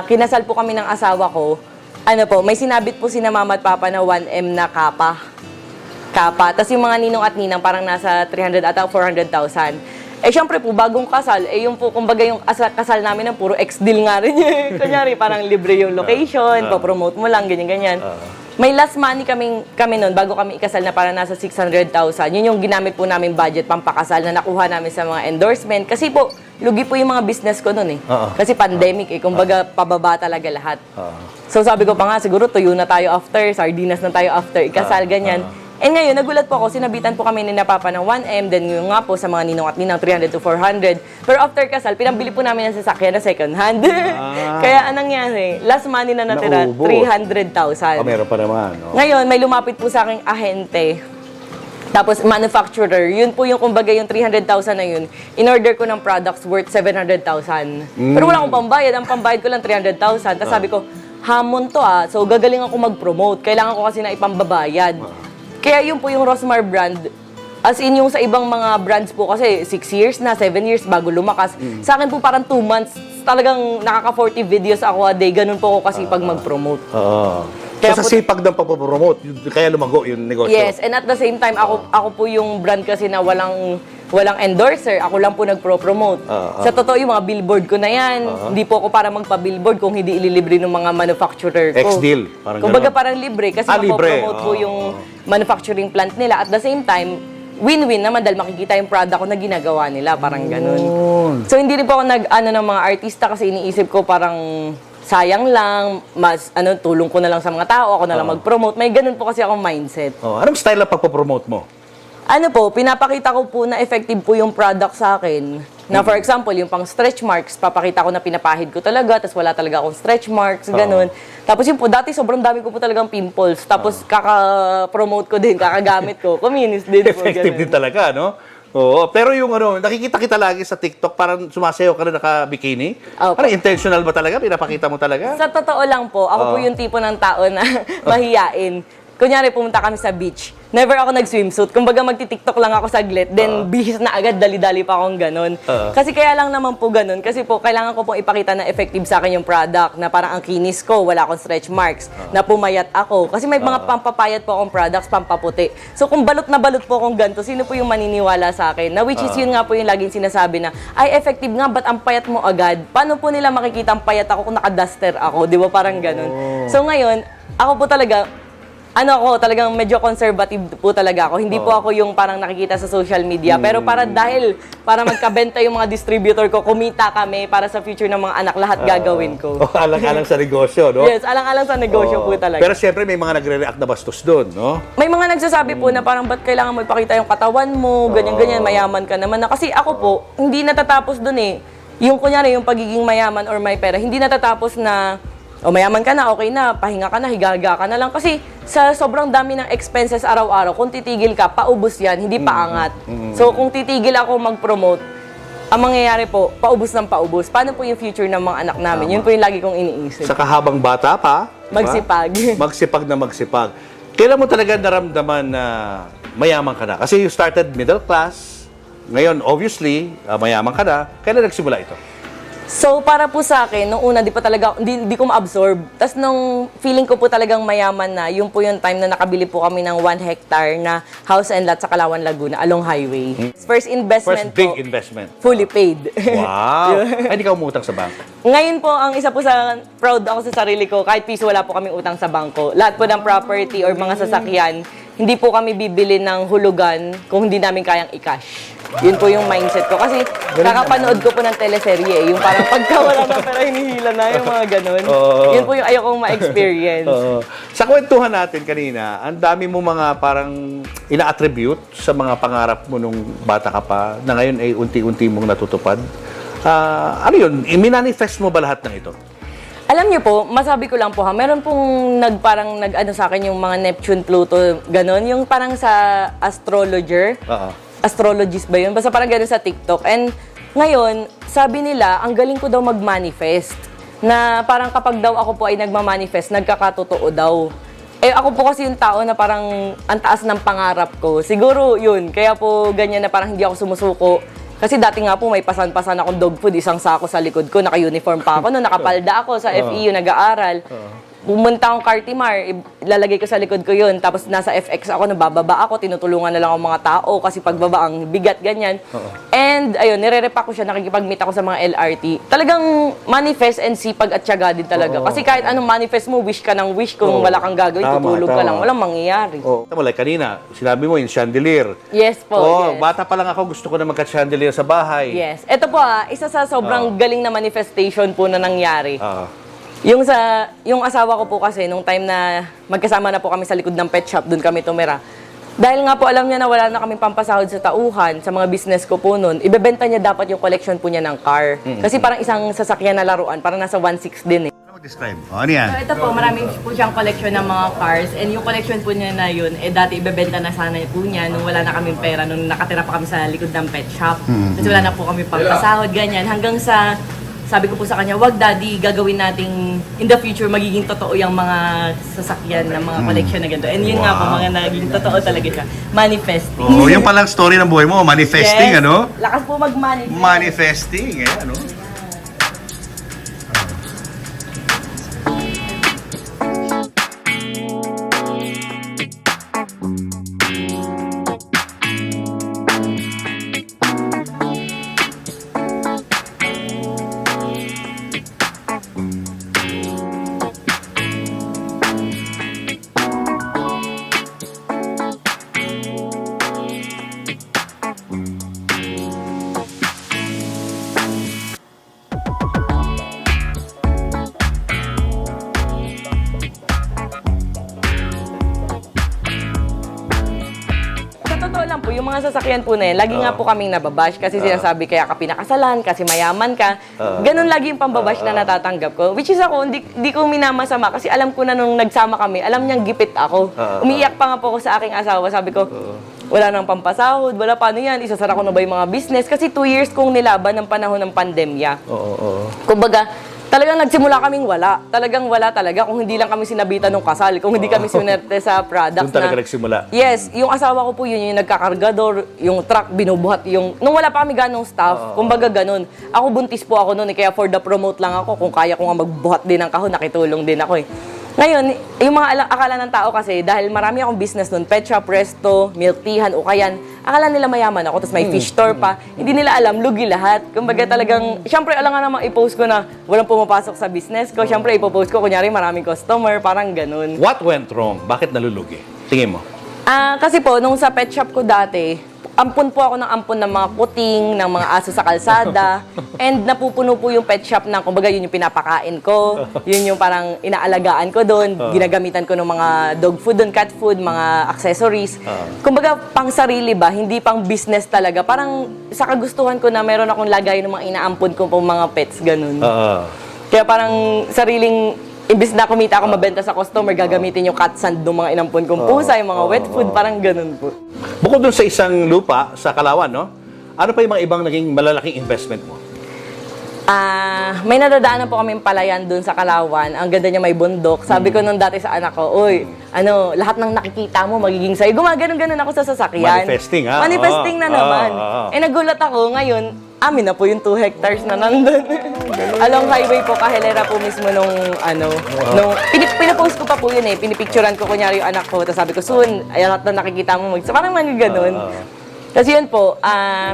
kinasal po kami ng asawa ko, may sinabit po sina mama at papa na 1M na kapa. Tapos yung mga ninong at ninang parang nasa 300 at 400,000. Syempre po, bagong kasal, yung po, kumbaga yung kasal namin ng puro ex-deal nga rin yun. Kunyari, parang libre yung location, papromote mo lang, ganyan-ganyan. May last money kami noon bago kami ikasal na parang nasa 600,000. Yun yung ginamit po namin budget pampakasal na nakuha namin sa mga endorsement. Kasi po, lugi po yung mga business ko noon eh. Kasi pandemic eh. Kumbaga, pababa talaga lahat. So sabi ko pa nga, siguro tuyo na tayo after, sardinas na tayo after ikasal, ganyan. And ngayon, nagulat po ako, sinabitan po kami ni Papa ng 1M, then yung nga po sa mga ninong at ninang 300 to 400. Pero after kasal, pinambili po namin ng sasakyan na second hand. Kaya anong nangyari, last money na natira, Naubos. 300,000. Meron pa naman. No? Ngayon, may lumapit po sa aking ahente. Tapos manufacturer, yun po yung kumbaga yung 300,000 na yun, in-order ko ng products worth 700,000. Pero wala akong pambayad, ang pambayad ko lang 300,000. Tapos sabi ko, hamon to so gagaling ako mag-promote. Kailangan ko kasi na ipambabayad. Kaya yun po yung Rosmar brand. As in yung sa ibang mga brands po kasi 6 years na, 7 years bago lumakas. Sa akin po parang 2 months, talagang nakaka-40 videos ako a day. Ganun po ako kasi pag mag-promote. So sa sipag ng pagpapromote, kaya lumago yung negosyo? Yes, and at the same time, ako po yung brand kasi na walang endorser. Ako lang po nagpro-promote. Sa totoo, yung mga billboard ko na yan, hindi po ako para magpa-billboard kung hindi ililibre ng mga manufacturer ko. Ex-deal, parang Kumbaga ganon. parang libre kasi Libre. mapopromote ko yung manufacturing plant nila. At the same time, win-win naman dahil makikita yung product ko na ginagawa nila. Parang ganun. So hindi rin po ako ng mga artista kasi iniisip ko parang sayang lang, mas tulong ko na lang sa mga tao, ako na lang mag-promote. May ganun po kasi akong mindset. Anong style na pagpapromote mo? Pinapakita ko po na effective po yung product sa akin. Na for example, yung pang stretch marks, papakita ko na pinapahid ko talaga, tapos wala talaga akong stretch marks, ganun. Tapos yun po, dati sobrang dami ko po talagang pimples. Tapos kaka-promote ko din, kakagamit ko. Communist din po. Effective ganun. din talaga, no? Oo, pero yung nakikita kita lagi sa TikTok, parang sumasayaw ka na naka-bikini. Opo. Parang intentional ba talaga? Pinapakita mo talaga? Sa totoo lang po, ako po yung tipo ng tao na mahiyain. Kunyari, pumunta kami sa beach. Never ako nag-swimsuit. Kumbaga, magti-tiktok lang ako saglit. Then, bihis na agad, dali-dali pa akong ganun. Kasi kaya lang naman po ganun. Kasi po, kailangan ko pong ipakita na effective sa akin yung product. Na parang ang kinis ko, wala akong stretch marks. Na pumayat ako. Kasi may mga pampapayat po akong products, pampaputi. So, kung balot na balot po akong ganito, sino po yung maniniwala sa akin? Na which is yun nga po yung laging sinasabi na, ay, effective nga, ba't ang payat mo agad? Paano po nila makikita ang payat ako kung naka-duster ako? Di ba? Parang ganun. So, ngayon, ako po talaga, talagang medyo conservative po talaga ako. Hindi po ako yung parang nakikita sa social media. Pero para magkabenta yung mga distributor ko, kumita kami para sa future ng mga anak, lahat gagawin ko. Alang-alang sa negosyo, no? Yes, alang-alang sa negosyo po talaga. Pero siyempre, may mga nagre-react na bastos doon, no? May mga nagsasabi po na parang ba't kailangan mo ipakita yung katawan mo, ganyan-ganyan, mayaman ka naman. Kasi ako po, hindi natatapos doon eh. Yung kunyari, yung pagiging mayaman or may pera, hindi natatapos na mayaman ka na, okay na, pahinga ka na, higaga ka na lang. Kasi sa sobrang dami ng expenses araw-araw, kung titigil ka, paubos yan, hindi paangat. So kung titigil ako mag-promote, ang mangyayari po, paubos ng paubos. Paano po yung future ng mga anak namin? Yun po yung lagi kong iniisip. Sa kahabang bata pa, Magsipag. Magsipag na magsipag. Kailan mo talaga naramdaman na mayaman ka na? Kasi you started middle class, ngayon obviously, mayaman ka na. Kailan nagsimula ito? So, para po sa akin, nung una, di ko ma-absorb. Tapos nung feeling ko po talagang mayaman na, yun po yung time na nakabili po kami ng 1 hectare na house and lot sa Calauan, Laguna, along highway. First investment First big po, investment. fully paid. Wow. Ay, hindi ka umutang sa bangko. Ngayon po, ang isa po sa proud ako sa sarili ko, kahit piso wala po kaming utang sa bangko. Lahat po ng property or mga sasakyan, hindi po kami bibili ng hulugan kung hindi namin kayang i-cash. Yun po yung mindset ko. Kasi kakapanood ko po ng teleserye, yung parang pagka wala ng pera, hinihila na yung mga ganun. Yun po yung ayokong ma-experience. Oo. Sa kwentuhan natin kanina, ang dami mo mga parang ina-attribute sa mga pangarap mo nung bata ka pa na ngayon ay unti-unti mong natutupad. Ano yun? I-manifest mo ba lahat ng ito? Alam niyo po, masabi ko lang po ha, meron pong nag-ano sa akin yung mga Neptune, Pluto, ganun. Yung parang sa astrologer. Oo. Astrologist ba yun? Basta parang ganun sa TikTok. And ngayon, sabi nila, ang galing ko daw mag-manifest. Na parang kapag daw ako po ay nagma-manifest, nagkakatotoo daw. Eh ako po kasi yung tao na parang ang taas ng pangarap ko. Siguro yun, kaya po ganyan na parang hindi ako sumusuko. Kasi dati nga po may pasan-pasan akong dog food, isang sako sa likod ko, naka-uniform pa ako, no, nakapalda ako sa FEU, nag-aaral. Pumunta akong Cartimar, ilalagay ko sa likod ko yun. Tapos nasa FX ako, nabababa ako, tinutulungan na lang ang mga tao kasi pagbaba ang bigat, ganyan. And ayun, nire-repack ko siya, nakikipag-meet ako sa mga LRT. Talagang manifest and sipag at tiyaga din talaga. Kasi kahit anong manifest mo, wish ka ng wish, kung wala kang gagawin, Tama, tutulog ka tama. lang, walang mangyayari. Oh. Like kanina, sinabi mo yung chandelier. Yes po, yes. Bata pa lang ako, gusto ko na magka-chandelier sa bahay. Yes. Ito po isa sa sobrang galing na manifestation po na nangyari. Yung asawa ko po kasi, nung time na magkasama na po kami sa likod ng pet shop, doon kami tumira. Dahil nga po alam niya na wala na kaming pampasahod sa tauhan, sa mga business ko po noon, ibebenta niya dapat yung collection po niya ng car. Kasi parang isang sasakyan na laruan, parang nasa 1.6 din eh. Ano mag-describe? Ano yan? So ito po, marami po siyang collection ng mga cars. And yung collection po niya na yun, dati ibebenta na sana po niya nung wala na kaming pera, nung nakatira pa kami sa likod ng pet shop. Kasi wala na po kami pampasahod, ganyan. Hanggang sa sabi ko po sa kanya, wag daddy, gagawin nating in the future magiging totoo yung mga sasakyan ng mga collection na ganito. And yun nga po, mga naging totoo talaga siya. Manifesting. Oh, yung palang story ng buhay mo, manifesting, Yes. ano? Lakas po mag-manifest. Manifesting, ano? Sa totoo lang po, yung mga sasakyan po na yan, lagi nga po kaming nababash kasi sinasabi kaya ka pinakasalan, kasi mayaman ka. Ganun lagi yung pambabash na natatanggap ko. Which is ako, hindi ko minamasama kasi alam ko na nung nagsama kami, alam niyang gipit ako. Umiiyak pa nga po ako sa aking asawa. Sabi ko, wala nang pampasahod, wala paano yan, isasara ko na ba yung mga business? Kasi 2 years kong nilaban ng panahon ng pandemya. Kumbaga, talagang nagsimula kaming wala. Talagang wala talaga kung hindi lang kami sinabitan ng kasal, kung hindi kami sinerte sa products Doon talaga nagsimula. Yes, yung asawa ko po yun, yung nagkakargador, yung truck, binubuhat, yung... Nung wala pa kami ganong staff, kumbaga ganun. Ako buntis po ako noon, kaya for the promote lang ako. Kung kaya ko nga magbuhat din ng kahon, nakitulong din ako eh. Ngayon, yung mga akala ng tao kasi, dahil marami akong business noon, pet shop, resto, milk teahan, ukayan, akala nila mayaman ako, tapos may fish store pa. Hindi nila alam, lugi lahat. Kumbaga talagang, syempre, alam nga namang i-post ko na walang pumapasok sa business ko. Syempre, ipopost ko, kunyari maraming customer, parang ganun. What went wrong? Bakit nalulugi? Tingin mo. Kasi po, nung sa pet shop ko dati, ampun po ako ng ampun ng mga kuting, ng mga aso sa kalsada. And napupuno po yung pet shop ng, kumbaga yun yung pinapakain ko. Yun yung parang inaalagaan ko doon. Ginagamitan ko ng mga dog food doon, cat food, mga accessories. Kumbaga pang sarili ba, hindi pang business talaga. Parang sa kagustuhan ko na meron akong lagay ng mga inaampun ko pong mga pets, ganun. Kaya parang sariling, imbis na kumita ako mabenta sa customer, gagamitin yung cat sand ng mga inampun kong pusa, yung mga wet food, parang ganun po. Bukod dun sa isang lupa sa Calauan, no? Ano pa yung mga ibang naging malalaking investment mo? May nadadaanan po kaming palayan dun sa Calauan. Ang ganda niya, may bundok. Sabi ko nung dati sa anak ko, uy, lahat ng nakikita mo magiging sa'yo. Gumaganon-ganon ako sa sasakyan. Manifesting, ha? Manifesting na naman. Nagulat ako ngayon, amin na po yung 2 hectares na nandun. Along highway po, Kahilera po mismo nung pinapost ko pa po yun eh. Pinipicturean ko kunyari yung anak ko. Tapos sabi ko, soon, ay lahat na nakikita mo so, parang mga ganun. Kasi yun po,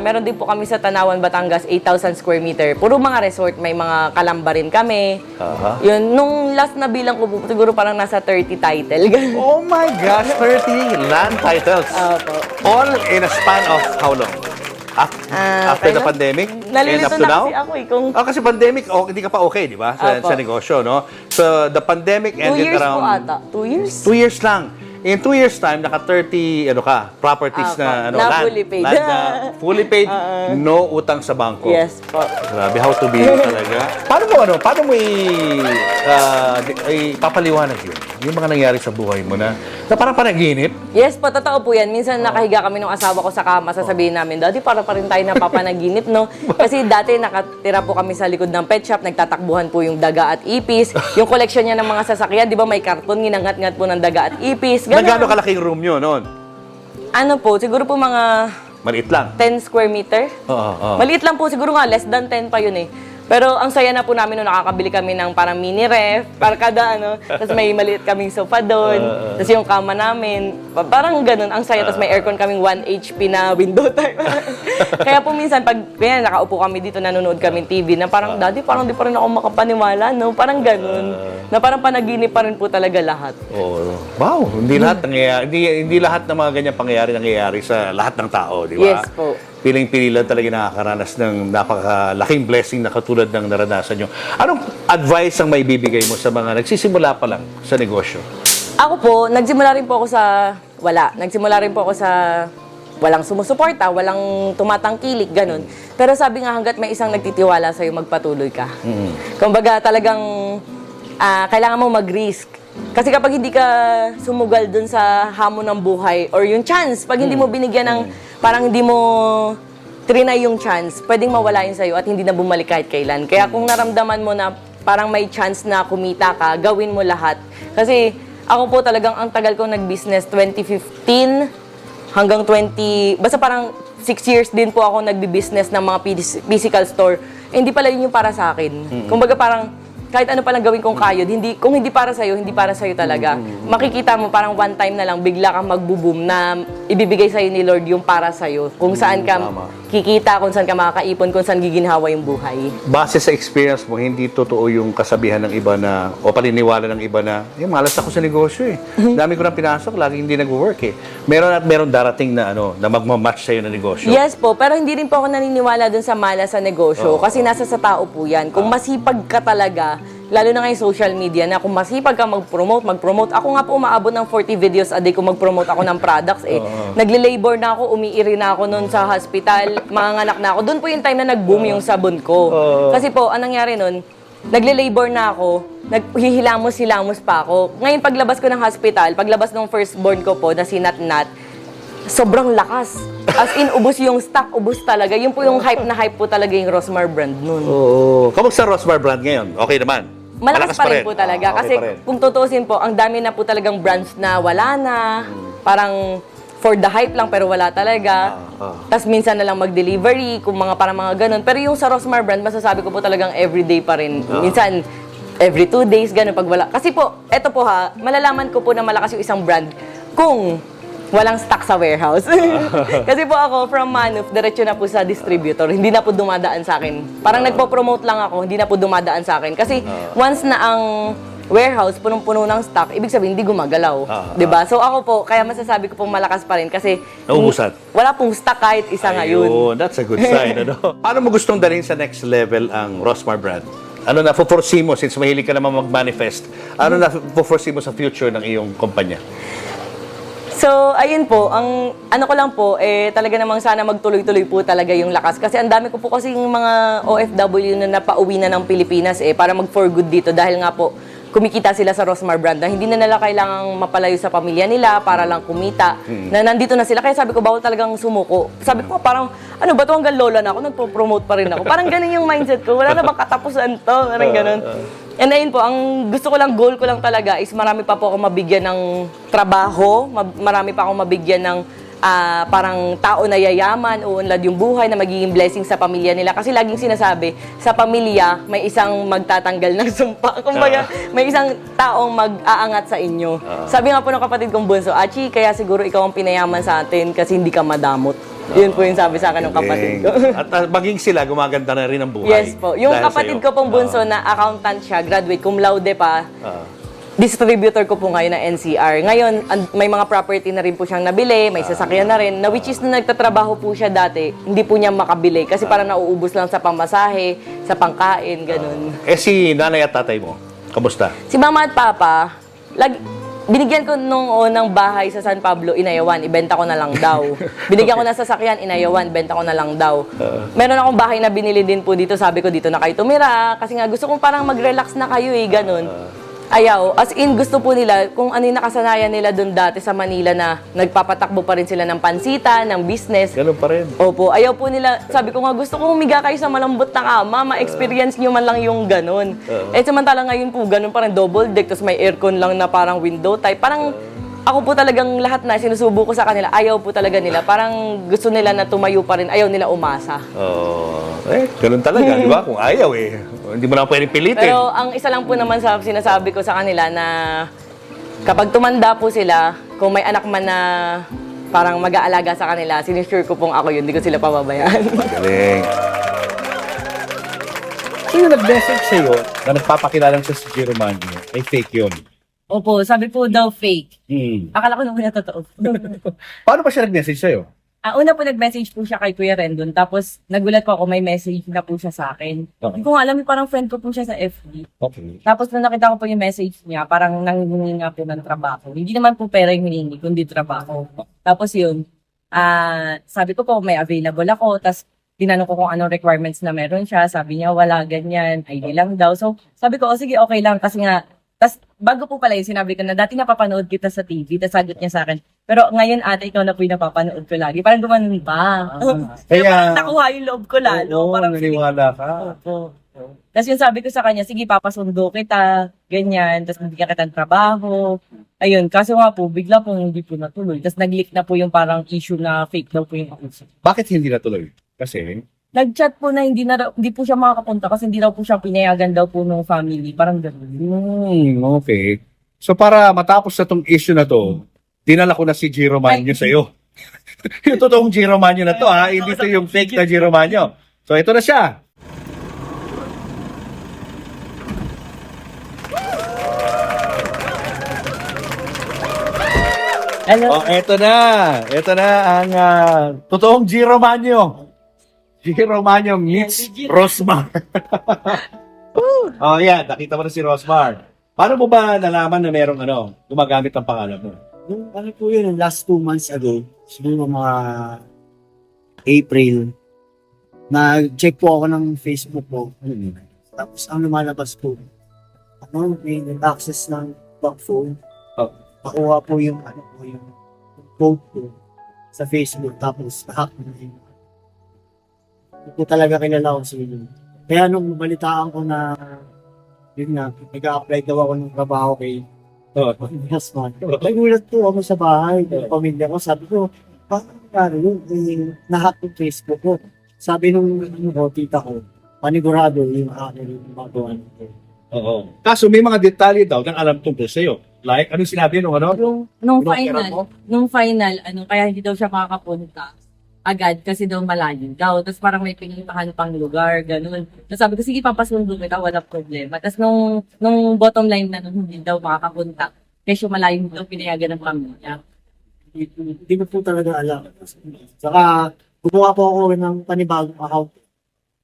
meron din po kami sa Tanawan, Batangas, 8,000 square meter. Puro mga resort, may mga kalamba rin kami. Yun, nung last na bilang ko po, siguro parang nasa 30 title. Oh my gosh, 30 land titles. Opo. All in a span of how long? After the kailan? pandemic? Nalilito and up to na now? kasi ako eh. Kung Kasi pandemic, hindi ka pa okay, di ba? Sa Opo. negosyo, no? So, the pandemic 2 ended years around... po ata. 2 years? 2 years lang. In 2 years time, naka 30 properties na Opo. Na land. fully paid. Land na fully paid, no utang sa bangko. Yes po. Grabe, how to be you talaga. Paano mo ipapaliwanag yun? Yung mga nangyari sa buhay mo na parang panaginip? Yes po, totoo po yan. Minsan nakahiga kami nung asawa ko sa kama, sasabihin namin, Daddy, para pa rin tayo napapanaginip, no? Kasi dati nakatira po kami sa likod ng pet shop, nagtatakbuhan po yung daga at ipis. Yung collection niya ng mga sasakyan, di ba may karton, ginangat-ngat po ng daga at ipis. Ganun. Nagano kalaking room nyo noon? Ano po, siguro po mga Maliit lang. 10 square meter. Oo. Maliit lang po, siguro nga, less than 10 pa yun eh. Pero ang saya na po namin nung nakakabili kami ng parang mini ref, para kada tapos may maliit kaming sofa doon, tapos yung kama namin, parang ganun, ang saya, tapos may aircon kaming 1 HP na window type. Kaya po minsan, pag nakaupo kami dito, nanonood kami TV, na parang, Daddy, parang di pa rin ako makapaniwala, no? Parang ganun, na parang panaginip pa rin po talaga lahat. Oh, wow, hindi lahat hindi lahat ng mga ganyang pangyayari nangyayari sa lahat ng tao, di ba? Yes po. Piling-pili lang talaga nakakaranas ng napakalaking blessing na katulad ng naranasan nyo. Anong advice ang may bibigay mo sa mga nagsisimula pa lang sa negosyo? Ako po, nagsimula rin po ako sa wala. Nagsimula rin po ako sa walang sumusuporta, walang tumatangkilik, ganun. Pero sabi nga, hanggat may isang nagtitiwala sa'yo, magpatuloy ka. Kumbaga, talagang kailangan mo mag-risk. Kasi kapag hindi ka sumugal dun sa hamon ng buhay or yung chance, pag hindi mo binigyan ng, parang hindi mo trinay yung chance, pwedeng mawala yun sa'yo at hindi na bumalik kahit kailan. Kaya kung naramdaman mo na parang may chance na kumita ka, gawin mo lahat. Kasi ako po talagang ang tagal kong nag-business, 2015 hanggang basta parang 6 years din po ako nagbi-business ng mga physical store. Hindi pala yun yung para sa akin. Kumbaga parang kahit ano palang gawin kong kayod, kung hindi para sa'yo talaga. Makikita mo parang one time na lang, bigla kang magbo-boom na ibibigay sa'yo ni Lord yung para sa'yo. Kung saan ka kikita, kung saan ka makakaipon, kung saan giginhawa yung buhay. Base sa experience mo, hindi totoo yung kasabihan ng iba na, o paniniwala ng iba na, malas ako sa negosyo eh. Dami ko nang pinasok, laging hindi nag-work eh. Meron darating na na magmamatch sa'yo na negosyo. Yes po, pero hindi rin po ako naniniwala dun sa malas sa negosyo kasi nasa sa tao po yan. Kung masipag ka talaga, lalo na ngayon social media, na kung masipag ka mag-promote. Ako nga po umaabot ng 40 videos a day kung mag-promote ako ng products eh. Nagli-labor na ako, umiiri na ako noon sa hospital, manganganak na ako. Doon po yung time na nag-boom yung sabon ko. Kasi po, anong nangyari noon, nagli-labor na ako, naghihilamos-hilamos pa ako. Ngayon paglabas ko ng hospital, paglabas ng firstborn ko po na si Nat, sobrang lakas. As in, ubos yung stock, ubos talaga. Yun po yung hype na hype po talaga yung Rosmar brand nun. Oo. Kamusta Rosmar brand ngayon? Okay naman? Malakas pa rin po talaga. Okay Kasi pa rin. kung tutusin po, ang dami na po talagang brands na wala na. Parang for the hype lang pero wala talaga. Tapos minsan na lang mag-delivery, kung parang mga ganun. Pero yung sa Rosmar brand, masasabi ko po talagang everyday pa rin. Minsan, every 2 days, ganun pag wala. Kasi po, eto po malalaman ko po na malakas yung isang brand kung walang stock sa warehouse. Kasi po ako, from Manuf, diretso na po sa distributor. Hindi na po dumadaan sa akin. Parang nagpo-promote lang ako, hindi na po dumadaan sa akin. Kasi once na ang warehouse punong-puno ng stock, ibig sabihin hindi gumagalaw. 'Di ba? So ako po, kaya masasabi ko pong malakas pa rin kasi Naubusan. wala pong stock kahit isa ngayon. Ayun, that's a good sign. Paano mo gustong dalhin sa next level ang Rosmar brand? Ano na foresee mo, since mahilig ka naman mag-manifest, ano na foresee mo sa future ng iyong kumpanya? So, ayun po, ang ano ko lang po, talaga namang sana magtuloy-tuloy po talaga yung lakas. Kasi ang dami ko po kasi yung mga OFW na napauwi na ng Pilipinas para mag-for good dito. Dahil nga po, kumikita sila sa Rosmar brand na hindi na nila kailangang mapalayo sa pamilya nila para lang kumita. Na nandito na sila. Kaya sabi ko, bawal talagang sumuko. Sabi ko, parang, ano ba ito, hanggang lola na ako, nagpo-promote pa rin ako. Parang ganun yung mindset ko. Wala na bang katapusan to? Parang ganun. And ayun po, ang gusto ko lang, goal ko lang talaga is marami pa po ako mabigyan ng trabaho, marami pa ako mabigyan ng parang tao na yayaman, uunlad yung buhay, na magiging blessing sa pamilya nila. Kasi laging sinasabi, sa pamilya, may isang magtatanggal ng sumpa. Kumbaga, may isang taong mag-aangat sa inyo. Sabi nga po ng kapatid kong bunso, Achi, kaya siguro ikaw ang pinayaman sa atin kasi hindi ka madamot. Yun po yung sabi sa akin ng kapatid ko. At maging sila, gumaganda na rin ang buhay. Yes po. Yung dahil kapatid sa'yo. ko pong bunso na accountant siya, graduate cum laude pa, distributor ko po ngayon ng NCR. Ngayon, may mga property na rin po siyang nabili, may sasakyan na rin, na which is na nagtatrabaho po siya dati, hindi po niya makabili kasi parang nauubos lang sa pamasahe, sa pangkain, ganun. Si nanay at tatay mo, kamusta? Si mama at papa, binigyan ko nung unang bahay sa San Pablo, inayawan, ibenta ko na lang daw. Binigyan ko na sasakyan, inayawan, benta ko na lang daw. Meron akong bahay na binili din po dito, sabi ko dito na kayo tumira, kasi nga gusto kong parang mag-relax na kayo ganun. Ayaw. As in, gusto po nila, kung ano yung nakasanayan nila doon dati sa Manila na nagpapatakbo pa rin sila ng pansita, ng business. Ganun pa rin. Opo. Ayaw po nila. Sabi ko nga, gusto ko humiga kayo sa malambot na kama, ma-experience nyo man lang yung ganun. Samantala ngayon po, ganun pa rin, double deck, tapos may aircon lang na parang window type. Parang, ako po talagang lahat na sinusubo ko sa kanila, ayaw po talaga nila. Parang gusto nila na tumayo pa rin, ayaw nila umasa. Ganun talaga, di ba? Kung ayaw hindi mo na pwedeng pilitin. Pero ang isa lang po naman sa sinasabi ko sa kanila na kapag tumanda po sila, kung may anak man na parang mag-aalaga sa kanila, sinisure ko pong ako yun, hindi ko sila pababayaan. Galing. Sino nag-message sa'yo na nagpapakilala siya si Jiro Manyo? Ay fake yun. Opo, sabi po daw fake. Hmm. Akala ko naman na totoo. Paano ba siya nag-message sa'yo? Una po nag-message po siya kay Kuya Rendon, tapos nagulat po ako, may message na po siya sa akin. Okay. Hindi ko nga alam, parang friend ko po siya sa FB. Okay. Tapos nung nakita ko po yung message niya, parang nangingi nga po ng trabaho. Hindi naman po pera yung hiningi, kundi trabaho. Tapos yun, sabi ko po may available ako, tapos tinanong ko kung anong requirements na meron siya. Sabi niya, wala, ganyan, ID lang daw. So, sabi ko, sige, okay lang, kasi nga, tas bago po pala yun, sinabi ko na dati napapanood kita sa TV, tas sagot niya sa akin, pero ngayon ate, ikaw na po yung napapanood ko lagi. Parang gumanon ba? Kaya, Nakuha yung loob ko lalo. oo, Parang naniwala ka. Opo. Tapos yung sabi ko sa kanya, sige, papasundo kita, ganyan, tapos bibigyan kita ng trabaho. Ayun, kaso nga po, bigla pong hindi po natuloy. Tapos nag-leak na po yung parang issue na fake daw po yung account. Bakit hindi natuloy? Kasi, Nag-chat po na hindi po siya makakapunta kasi hindi daw po siya pinayagan daw po ng family. Parang gano'n. okay. So para matapos na tong issue na to, dinala ko na si Jiro Manyo sa'yo. Yung totoong Jiro Manyo na to hindi to yung fake na Jiro Manyo. So ito na siya. Ano? Ito na. Ito na ang totoong Jiro Manyo. Jiro Manyo meets Rosmar. Yan. Nakita mo na si Rosmar. Paano mo ba nalaman na merong gumagamit ang pangalan mo? Yung ano po yun, last 2 months ago, siguro mga April, nag-check po ako ng Facebook ko. Tapos ang lumalabas po, may access ng bank phone. Nakuha po yung code ko sa Facebook, tapos hack na yun. Hindi ko talaga kilala ko sila. Kaya nung balitaan ko na, yun nga, nag-a-apply daw ako ng trabaho kay Yes, man. Nagulat po ako sa bahay, ng pamilya ko. Sabi ko, paano nangyari yun? Nahack yung Facebook ko. Sabi nung tita ko, panigurado yung hacker yung magawa nito. Oo. Kaso may mga detalye daw na alam tungkol sa'yo. Like, anong sinabi nung Nung Broker mo? final, kaya hindi daw siya makakapunta agad kasi daw malayo daw. Tapos parang may pinuntahan pang lugar, ganun. Tapos sabi ko, sige, papasundo kita, wala problema. Tapos nung bottom line na hindi daw makakapunta, kasi malayo daw pinayagan ng pamilya. Hindi ko po talaga alam. Saka, gumawa po ako ng panibagong account.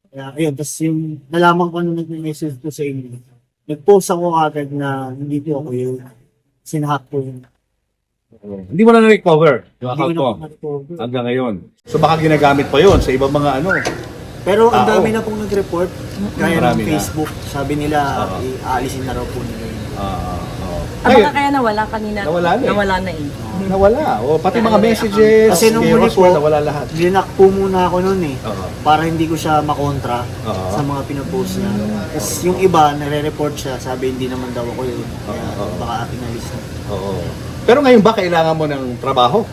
Kaya, ayun, tapos yung nalaman ko nung nag-message ko sa inyo, nag-post ako agad na hindi po ako yun. Sinahack ko yun. Hindi mo na na-recover yung account Hindi ko mo na recover. hanggang ngayon. So baka ginagamit pa yun sa ibang mga Pero ang Tao. dami na pong nag-report. Gaya Marami ng na. Facebook, sabi nila, aalisin na raw po nila yun. Baka kaya nawala kanina. Nawala na eh. Nawala na eh. Nawala. O, pati mga messages. Kasi nung kay huli Roswell, po, nawala lahat. Blinak po muna ako nun eh. Oo. Para hindi ko siya makontra Oo. sa mga pinapost niya. Tapos yung iba, nare-report siya, sabi hindi naman daw ako yun. Kaya Oo. baka pinalis na. Oo. Pero ngayon ba kailangan mo ng trabaho?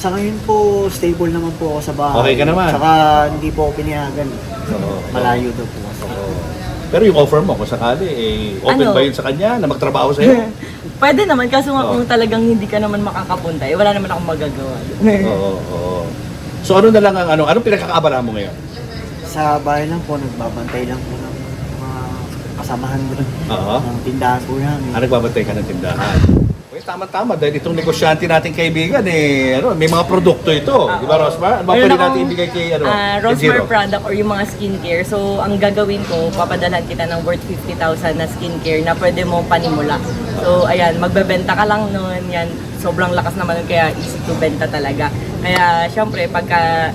Sa ngayon po, stable naman po ako sa bahay. Okay ka naman? Saka hindi po ako pinayagan. Malayo daw po kasi. Pero yung offer mo, kung sakali, open Ano? ba yun sa kanya na magtrabaho sa'yo? Pwede naman, kaso nga kung talagang hindi ka naman makakapunta, wala naman akong magagawa. Oo. So ano na lang anong pinakakaabalahan mo ngayon? Sa bahay lang po, nagbabantay lang po ng mga kasamahan doon. Oo. Ng tindahan po namin. Nagbabantay ka ng tindahan. Okay, tama-tama. Dahil itong negosyante nating kaibigan, may mga produkto ito. Di ba, Rosmar? Ano ba Meron pwede akong, natin ibigay kay Rosmar Jiro? product or yung mga skincare. So, ang gagawin ko, papadalhan kita ng worth 50,000 na skincare na pwede mo panimula. So, ayan, magbebenta ka lang nun. Yan, sobrang lakas naman nun, kaya easy to benta talaga. Kaya, syempre, pagka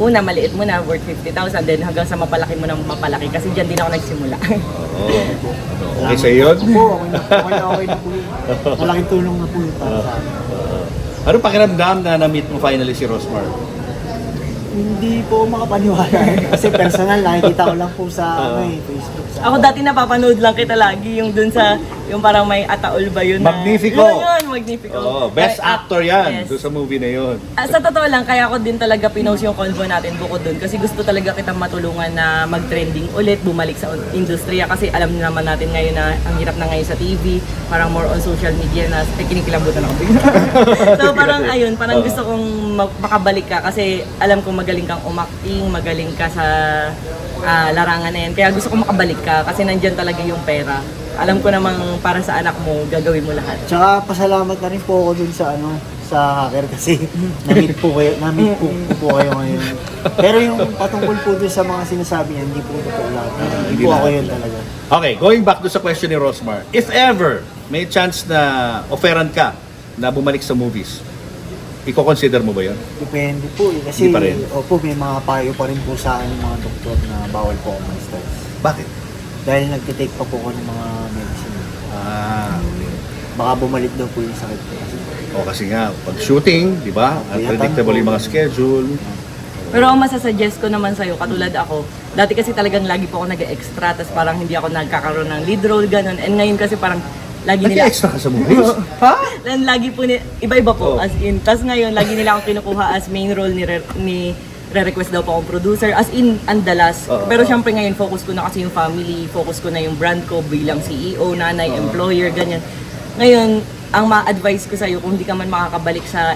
una, maliit mo na, worth 50,000, then hanggang sa mapalaki mo na mapalaki. Kasi dyan din ako nagsimula. Okay sa yun? Opo, okay na po yun. Malaking tulong na po yun para sa amin. Ano pakiramdam na na-meet mo finally si Rosmar? Hindi po makapaniwala. Kasi personal, nakikita ko lang po sa Facebook. Sa Ako dati napapanood lang kita lagi yung dun sa, yung parang may ataol ba yun na... Magnifico. Yun, Magnifico. Best actor yan Yes. doon sa movie na yun. Sa totoo lang, kaya ako din talaga pinost yung convo natin bukod dun kasi gusto talaga kitang matulungan na mag-trending ulit, bumalik sa industriya kasi alam naman natin ngayon na ang hirap na ngayon sa TV, parang more on social media na kinikilabutan ako bigla. So parang ayun, parang gusto kong makabalik ka kasi alam kong magaling kang umakting, magaling ka sa larangan na yan. Kaya gusto kong makabalik ka kasi nandyan talaga yung pera. Alam ko namang para sa anak mo, gagawin mo lahat. Tsaka pasalamat na rin po ako dun sa sa hacker kasi na-meet po kayo ngayon. Pero yung patungkol po dun sa mga sinasabi niya, hindi po totoo lahat. Hindi po ako yun talaga. Okay, going back to sa question ni Rosmar. If ever may chance na offeran ka na bumalik sa movies, i-consider mo ba yun? Depende po eh. Kasi Hindi pa rin. opo, may mga payo pa rin po sa akin ng mga doktor na bawal po ako ma-stress. Bakit? Dahil nagtitake pa po ako ng mga medicine. Okay. Baka bumalik daw po yung sakit ko. Kasi nga, pag shooting, di ba? Unpredictable yung mga schedule. Pero ang masasuggest ko naman sa'yo, katulad ako, dati kasi talagang lagi po ako nag-extra, tapos parang hindi ako nagkakaroon ng lead role, ganun. And ngayon kasi parang lagi nila... Nag-extra ka sa movies? Then lagi po, iba-iba po, as in. Tapos ngayon, lagi nila akong kinukuha as main role ni re-request daw po akong producer, as in, andalas. Pero syempre ngayon, focus ko na kasi yung family, focus ko na yung brand ko bilang CEO, nanay, employer, ganyan. Ngayon, ang ma-advise ko sa'yo, kung hindi ka man makakabalik sa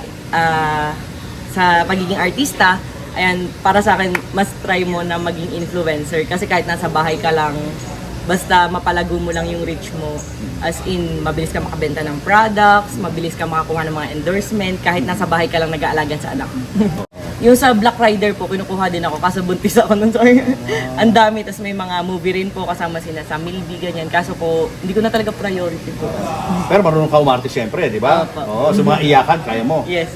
pagiging artista, ayan, para sa akin, mas try mo na maging influencer. Kasi kahit nasa bahay ka lang, basta mapalago mo lang yung reach mo. As in, mabilis ka makabenta ng products, mabilis ka makakuha ng mga endorsement, kahit nasa bahay ka lang nag-aalaga sa anak mo. Yung sa Black Rider po, kinukuha din ako kaso buntis ako nun. So, ang dami. Tapos may mga movie rin po kasama sina sa Milby, ganyan. Kaso po, hindi ko na talaga priority po. Pero marunong ka umarte siyempre, di ba? Opo. Oo, sa mga iyakan, kaya mo. Yes.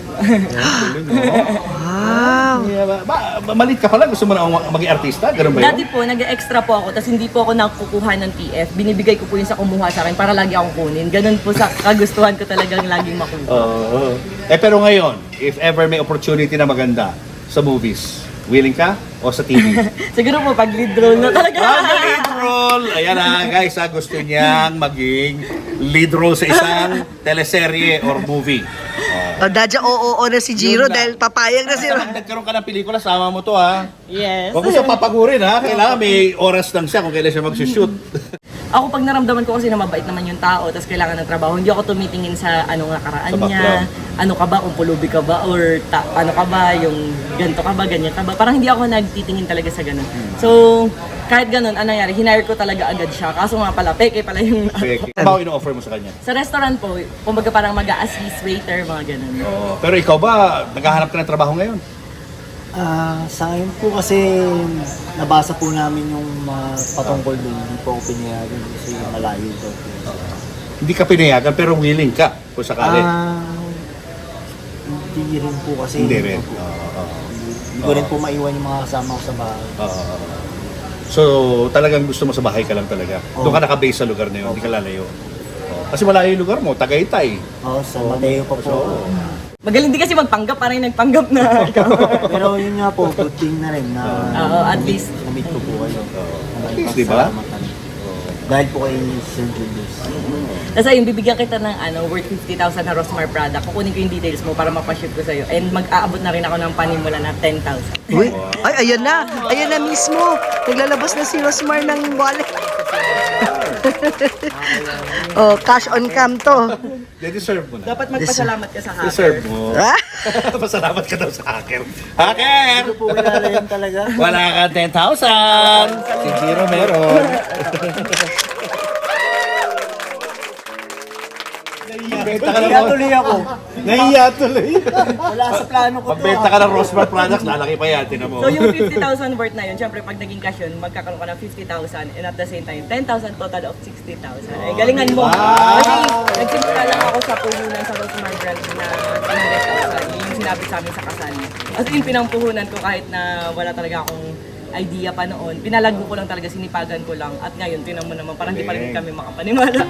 Malit ka pala, gusto mo na maging artista? Ganun ba yun? Dati po, nag-extra po ako, tapos hindi po ako nakukuha ng TF. Binibigay ko po yun sa kumuha sa akin para lagi akong kunin. Ganun po sa kagustuhan ko talagang laging makuha. Oo. Pero ngayon, if ever may opportunity na maganda sa movies, willing ka o sa TV? Siguro po, pag lead role na talaga. Lead role! Ayan guys, gusto niyang maging lead role sa isang teleserye or movie. Dadya oo na si Jiro dahil papayag na si Pag nagkaroon ka ng pelikula, sama mo to Yes. Huwag mo siya papagurin kailangan may oras lang siya kung kailan siya magsushoot. Ako pag naramdaman ko kasi na mabait naman yung tao, tapos kailangan ng trabaho, hindi ako tumitingin sa anong nakaraan Sa niya, background. ano ka ba, kung pulubi ka ba, or ano ka ba, yung ganito ka ba, ganyan ka ba. Parang hindi ako nagtitingin talaga sa ganun. So, kahit ganun, anong nangyari, hinire ko talaga agad siya. Kaso nga pala, peke pala yung... Ano ba ino-offer mo sa kanya? Sa restaurant po, kumbaga parang mag-a-assist, waiter, mga ganun. Pero ikaw ba, naghahanap ka ng trabaho ngayon? Sa akin po kasi nabasa po namin yung mga patungkol doon. Hindi po ako pinayagan kasi malayo daw po. Hindi ka pinayagan pero willing ka kung sakali. Hindi rin po kasi. Hindi rin. Hindi ko rin po maiwan yung mga kasama ko sa bahay. So, talagang gusto mo sa bahay ka lang talaga. Doon ka nakabase sa lugar na yun, hindi ka lalayo. Kasi malayo yung lugar mo, Tagaytay. Oo, sa Mateo pa po. Magaling din kasi magpanggap, parang nagpanggap na ikaw. Pero yun nga po, good thing na rin na Oo, at least. na-meet ko po kayo. At least, di ba? Salamat na rin. Dahil po kay Sir Julius. Tapos ayun, bibigyan kita ng worth 50,000 na Rosmar product. Kukunin ko yung details mo para mapaship ko sa'yo. And mag-aabot na rin ako ng panimula na 10,000. Uy, ay, ayan na. Ayan na mismo. Naglalabas na si Rosmar ng wallet. Oh, cash on cam to. Deserve mo na. Dapat magpasalamat ka sa hacker. Deserve mo. Ah? Pasalamat ka daw sa hacker. Hacker! Ano po kilala yan talaga? Wala ka 10,000! Si Jiro meron. Nahiya tuloy ako. Nahiya tuloy. Wala sa plano ko to. Pagbenta ka ng Rosmar Products, lalaki pa yan. Tinan mo. So yung 50,000 worth na yun, syempre pag naging cash yun, magkakaroon ka ng 50,000 and at the same time, 10,000 total of 60,000. Ay, galingan mo. Kasi nagsimula lang ako sa puhunan sa Rosmar brand na 300,000. Yun yung sinabi sa amin sa kasal. As in, pinampuhunan ko kahit na wala talaga akong idea pa noon. Pinalago ko lang talaga, sinipagan ko lang. At ngayon, tinan mo naman, parang di pa rin kami makapanimala.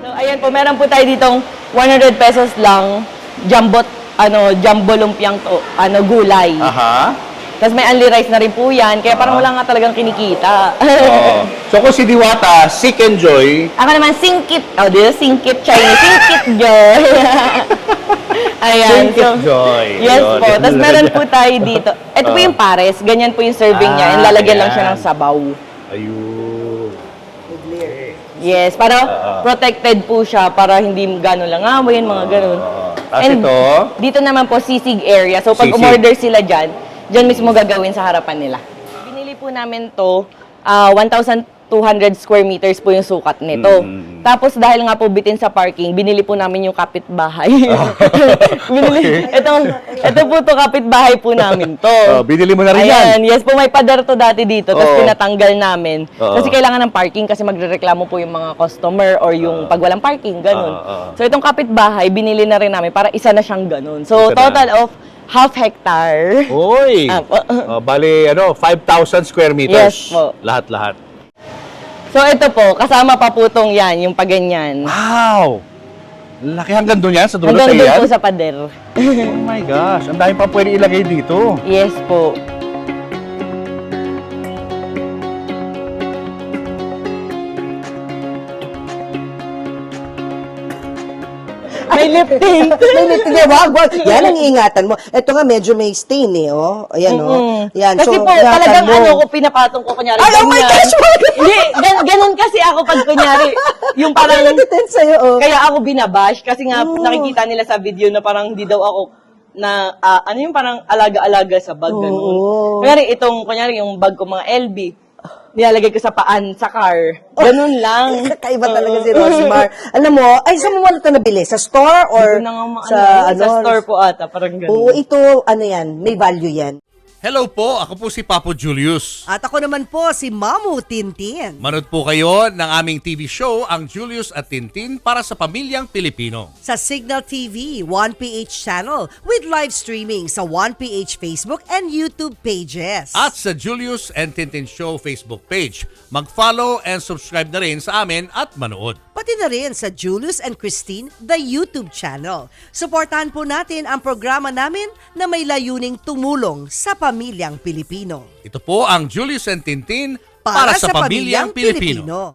So, ayan po, meron po tayo ditong 100 pesos lang, jumbo lumpiang to, gulay. Aha. Tapos may only rice na rin po yan, kaya parang wala nga talagang kinikita. Oo. So kung si Diwata, Seek and Joy, Ako naman, singkit. Oh, dito, singkit Chinese. Singkit joy. Ayan. Singkit Joy. Yes Yun. po. Tapos meron po tayo dito. Ito po yung pares. Ganyan po yung serving niya. And lalagyan lang siya ayan. ng sabaw. Ayun. Yes, para protected po siya para hindi gano'n lang amoyin, mga gano'n. Tapos And ito, dito naman po, sisig area. So pag Sisig. umorder sila dyan mismo gagawin sa harapan nila. Binili po namin to, 1,200 square meters po yung sukat nito. Tapos dahil nga po bitin sa parking, binili po namin yung kapitbahay. Ito po to kapitbahay po namin to. binili mo na rin yan. Ayan, yes po, may pader to dati dito, tapos Oo. pinatanggal namin. Oo. Kasi kailangan ng parking kasi magrereklamo po yung mga customer or yung pag walang parking, ganun. So itong kapitbahay, binili na rin namin para isa na siyang ganun. So Isa na. total of half hectare. Uy! Apo. Bali, 5,000 square meters. Yes po. Lahat-lahat. So ito po, kasama pa po tong yan, yung paganyan. Wow! Laki hanggang doon yan? Sa dulo Hanggang sa doon yan? po sa pader. Oh my gosh, ang dami pa pwede ilagay dito. Yes po. May lip tint. May litig wag. Yan ang iingatan mo. Ito nga medyo may stain eh, oh. Ayan, oh. Yan. Kasi po, ingatan talagang mo. ko, pinapatong ko, kunyari, Ay, oh my ganyan. gosh! Hindi, ganun kasi ako pag kunyari, yung parang, Nagtitent sa'yo, oh. kaya ako binabash, kasi nga, nakikita nila sa video na parang hindi daw ako, na, ano yung parang alaga-alaga sa bag, ganun. Oo. Kunyari, yung bag ko, mga LB, nilalagay ko sa paan, sa car. Ganun lang. Kakaiba talaga si Rosmar. Alam mo, ay, saan mo wala ito nabili? Sa store or Hindi ko na nga sa, sa store po ata, parang ganun. Oo, ito, ano yan, may value yan. Hello po, ako po si Papo Julius. At ako naman po, si Mamu Tintin. Manood po kayo ng aming TV show, ang Julius at Tintin para sa pamilyang Pilipino. Sa Signal TV, 1PH channel with live streaming sa 1PH Facebook and YouTube pages. At sa Julius and Tintin Show Facebook page. Mag-follow and subscribe na rin sa amin at manood. Pati na rin sa Julius and Christine, the YouTube channel. Suportahan po natin ang programa namin na may layuning tumulong sa pamilyang Pilipino. Ito po ang Julius and Tintin para sa pamilyang Pilipino.